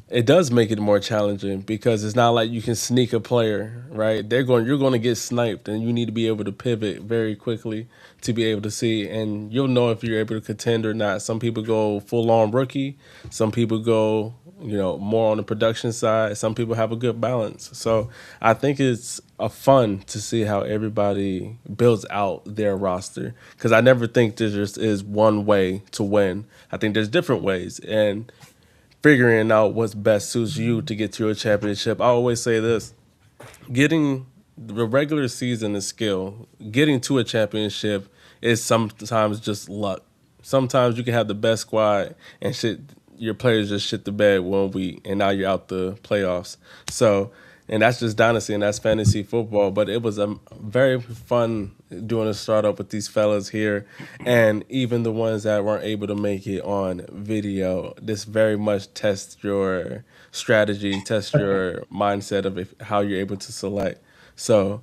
It does make it more challenging because it's not like you can sneak a player, right? You're going to get sniped, and you need to be able to pivot very quickly to be able to see, and you'll know if you're able to contend or not. Some people go full on rookie, some people go more on the production side. Some people have a good balance. So I think it's fun to see how everybody builds out their roster, because I never think there just is one way to win. I think there's different ways, and figuring out what's best suits you to get to a championship. I always say this: getting the regular season is skill. Getting to a championship is sometimes just luck. Sometimes you can have the best squad and shit, your players just shit the bed 1 week, and now you're out the playoffs. So, and that's just Dynasty, and that's fantasy football. But it was a very fun doing a startup with these fellas here, and even the ones that weren't able to make it on video. This very much tests your strategy, tests your mindset of how you're able to select. So,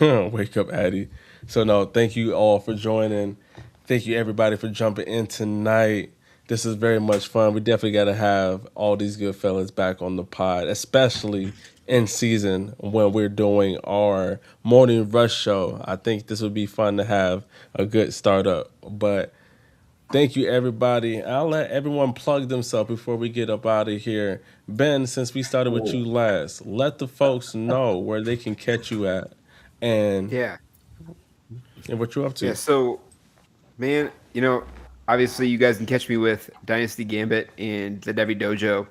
wake up, Addi. So, no, thank you all for joining. Thank you, everybody, for jumping in tonight. This is very much fun. We definitely got to have all these good fellas back on the pod, especially in season when we're doing our morning rush show. I think this would be fun to have a good startup. But thank you, everybody. I'll let everyone plug themselves before we get up out of here. Ben, since we started with you last, let the folks know where they can catch you at and what you're up to. Yeah, so, man, obviously you guys can catch me with Dynasty Gambit and the Devi Dojo.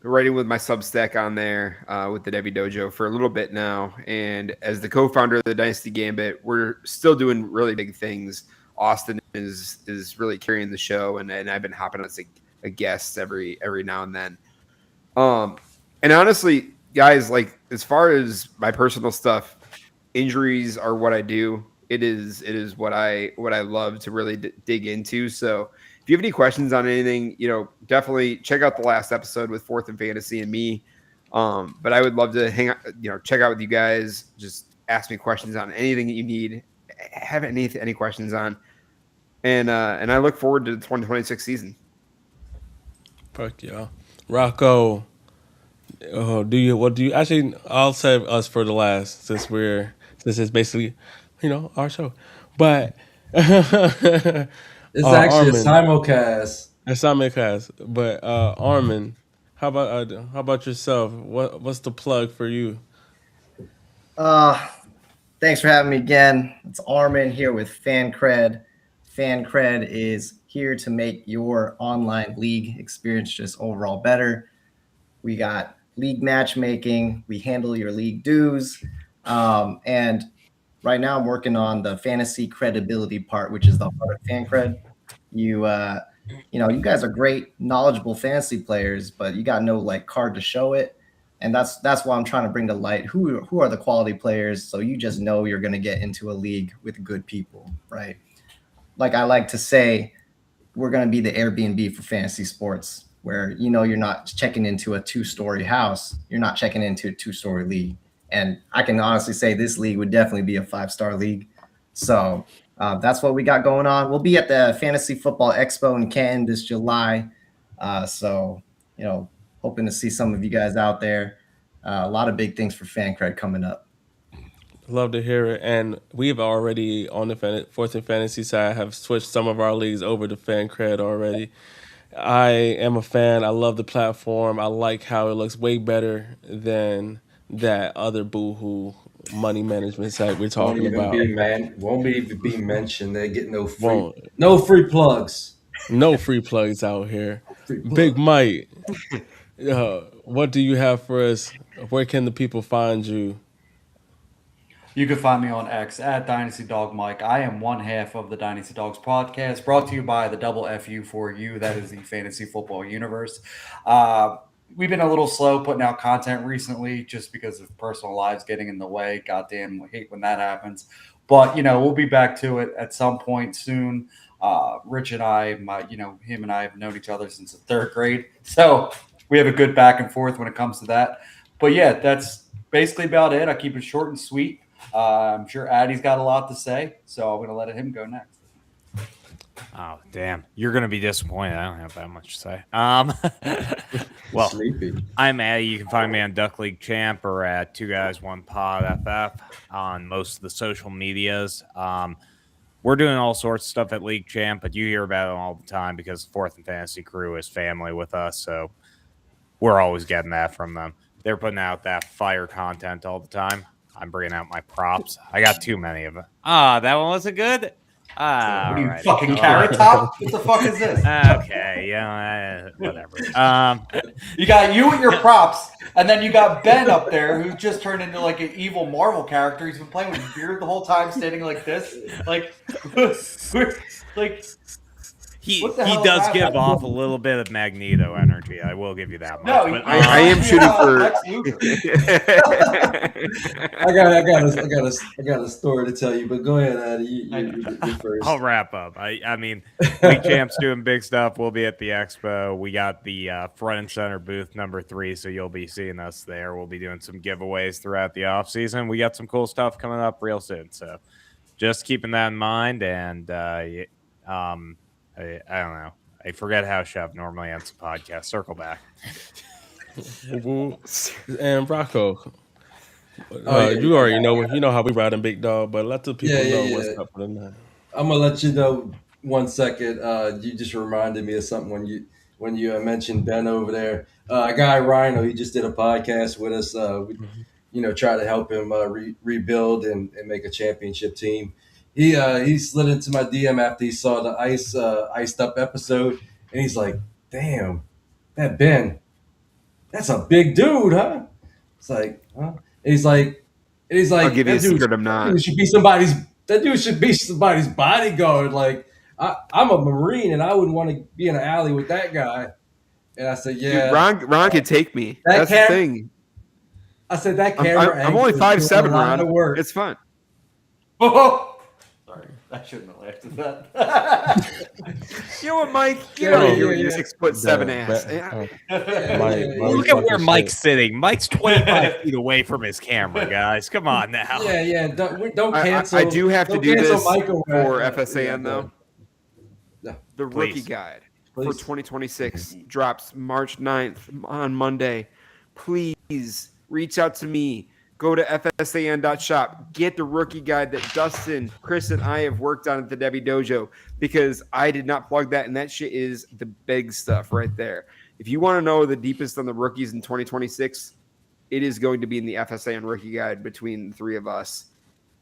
Writing with my Substack on there with the Devi Dojo for a little bit now. And as the co-founder of the Dynasty Gambit, we're still doing really big things. Austin is really carrying the show, and I've been hopping as a guest every now and then. And honestly, guys, like as far as my personal stuff, injuries are what I do. It is what I love to really dig into. So if you have any questions on anything, definitely check out the last episode with Fourth and Fantasy and me. But I would love to hang out, check out with you guys. Just ask me questions on anything that you need. Have any questions on, and I look forward to the 2026 season. Fuck yeah, Rocco. What do you actually? I'll save us for the last since it's basically, our show. But It's actually Armin, a simulcast. it's not McCown. But Armin, how about yourself? What's the plug for you? Thanks for having me again. It's Armin here with FanCred. FanCred is here to make your online league experience just overall better. We got league matchmaking. We handle your league dues. And right now I'm working on the fantasy credibility part, which is the heart of FanCred. You guys are great, knowledgeable fantasy players, but you got no card to show it. And that's why I'm trying to bring to light who are the quality players, so you just know you're going to get into a league with good people, right? Like I like to say, we're going to be the Airbnb for fantasy sports, where you're not checking into a 2-story house, you're not checking into a 2-story league. And I can honestly say this league would definitely be a 5-star league. So that's what we got going on. We'll be at the Fantasy Football Expo in Canton this July. So hoping to see some of you guys out there. A lot of big things for FanCred coming up. Love to hear it. And we've already, on the Fourth and Fantasy side, have switched some of our leagues over to FanCred already. I am a fan. I love the platform. I like how it looks way better than that other boohoo money management site we're talking about. Won't even be mentioned. They get no free plugs. No free plugs out here. Big Mike, what do you have for us? Where can the people find you? You can find me on X at Dynasty Dog Mike. I am one half of the Dynasty Dogs podcast, brought to you by the double FU for you. That is the fantasy football universe. We've been a little slow putting out content recently just because of personal lives getting in the way. Goddamn, I hate when that happens. But, we'll be back to it at some point soon. Rich and I, him and I have known each other since the 3rd grade. So we have a good back and forth when it comes to that. But, yeah, that's basically about it. I keep it short and sweet. I'm sure Addi's got a lot to say, so I'm going to let him go next. Oh, damn. You're going to be disappointed. I don't have that much to say. Well, I'm Addi. You can find me on Duck League Champ or at 2 Guys 1 Pod FF on most of the social medias. We're doing all sorts of stuff at League Champ, but you hear about it all the time because the Fourth and Fantasy crew is family with us, so we're always getting that from them. They're putting out that fire content all the time. I'm bringing out my props. I got too many of them. That one wasn't good? What are you, fucking Carrot Top? What the fuck is this? Okay, whatever. You got you with your props, and then you got Ben up there who just turned into like an evil Marvel character. He's been playing with his beard the whole time, standing like this. He does give off a little bit of Magneto energy. I will give you that much. No, but I am shooting for. I got a story to tell you, but go ahead, Addi. You first. I'll wrap up. I mean, League Champ's doing big stuff. We'll be at the expo. We got the front and center booth number 3, so you'll be seeing us there. We'll be doing some giveaways throughout the off season. We got some cool stuff coming up real soon, so just keeping that in mind. And I don't know. I forget how Chev normally ends the podcast. Circle back. And Rocco, you already know. You know how we ride in Big Dog, but let the people know what's up for the night. I'm gonna let you know 1 second. You just reminded me of something when you mentioned Ben over there. A guy Rhino, he just did a podcast with us. We try to help him rebuild and make a championship team. He slid into my DM after he saw the iced up episode, and he's like, "Damn, that Ben, that's a big dude, huh?" It's like, huh? And he's like, I'll give you a secret. I'm not. That dude should be somebody's bodyguard. Like, I'm a Marine, and I wouldn't want to be in an alley with that guy. And I said, Dude, yeah. Ron could take me. That That's the thing. I said that camera. I'm only angle is doing 5'7", a lot of Ron. work. It's fun. Oh, sorry, I shouldn't have laughed at that. You know what, Mike? Get Yeah, out of yeah, here with your yeah. 6'7" Yeah, ass. Look at where Mike's sitting. Mike's 25 feet away from his camera, guys. Come on now. Yeah. Don't cancel. I do have to don't do cancel this Michael for Rath. FSAN though. Yeah. The Please. rookie guide for Please. 2026 drops March 9th on Monday. Please reach out to me. Go to fsan.shop. Get the rookie guide that Dustin, Chris, and I have worked on at the Debbie Dojo because I did not plug that, and that shit is the big stuff right there. If you want to know the deepest on the rookies in 2026, it is going to be in the FSAN rookie guide between the three of us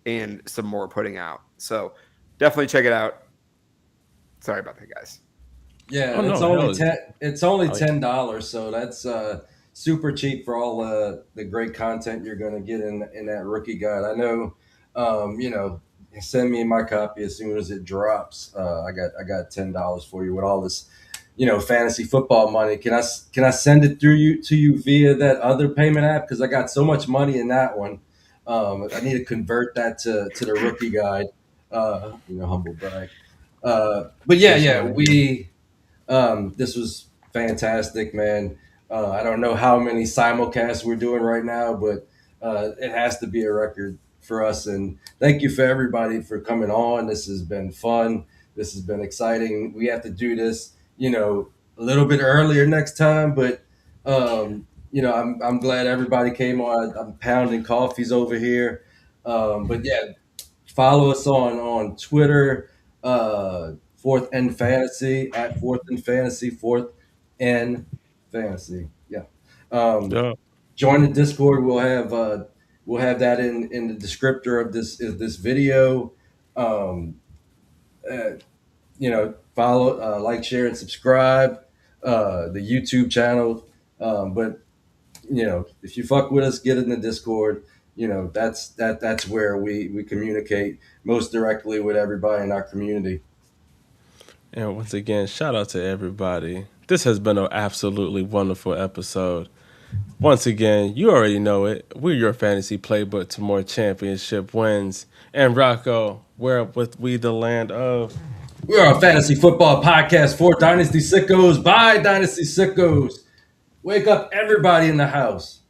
and some more putting out. So definitely check it out. Sorry about that, guys. Yeah, Oh, no, it's only hell yeah. It's only $10, so that's super cheap for all the great content you're going to get in that rookie guide. I know, send me my copy as soon as it drops. I got $10 for you with all this, fantasy football money. Can I send it through to you via that other payment app? Because I got so much money in that one. I need to convert that to the rookie guide. Humble brag. But yeah, we. This was fantastic, man. I don't know how many simulcasts we're doing right now, but it has to be a record for us. And thank you for everybody for coming on. This has been fun. This has been exciting. We have to do this, a little bit earlier next time, but I'm glad everybody came on. I'm pounding coffees over here. But yeah, follow us on Twitter. Fourth End Fantasy at Fourth End Fantasy, Fourth End Fantasy. Yeah. Yeah. Join the Discord. We'll have that in the descriptor of this video. Follow, like, share, and subscribe. The YouTube channel. But if you fuck with us, get in the Discord. That's where we communicate most directly with everybody in our community. And once again, shout out to everybody. This has been an absolutely wonderful episode. Once again, you already know it. We're your fantasy playbook to more championship wins. And Rocco, where with we the land of? We are a fantasy football podcast for Dynasty Sickos by Dynasty Sickos. Wake up everybody in the house.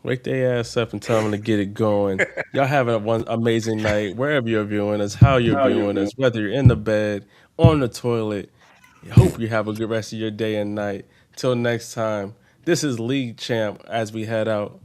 Wake their ass up and tell them to get it going. Y'all having one amazing night wherever you're viewing us, how you're viewing us, whether you're in the bed, on the toilet. I hope you have a good rest of your day and night. Till next time, this is League Champ as we head out.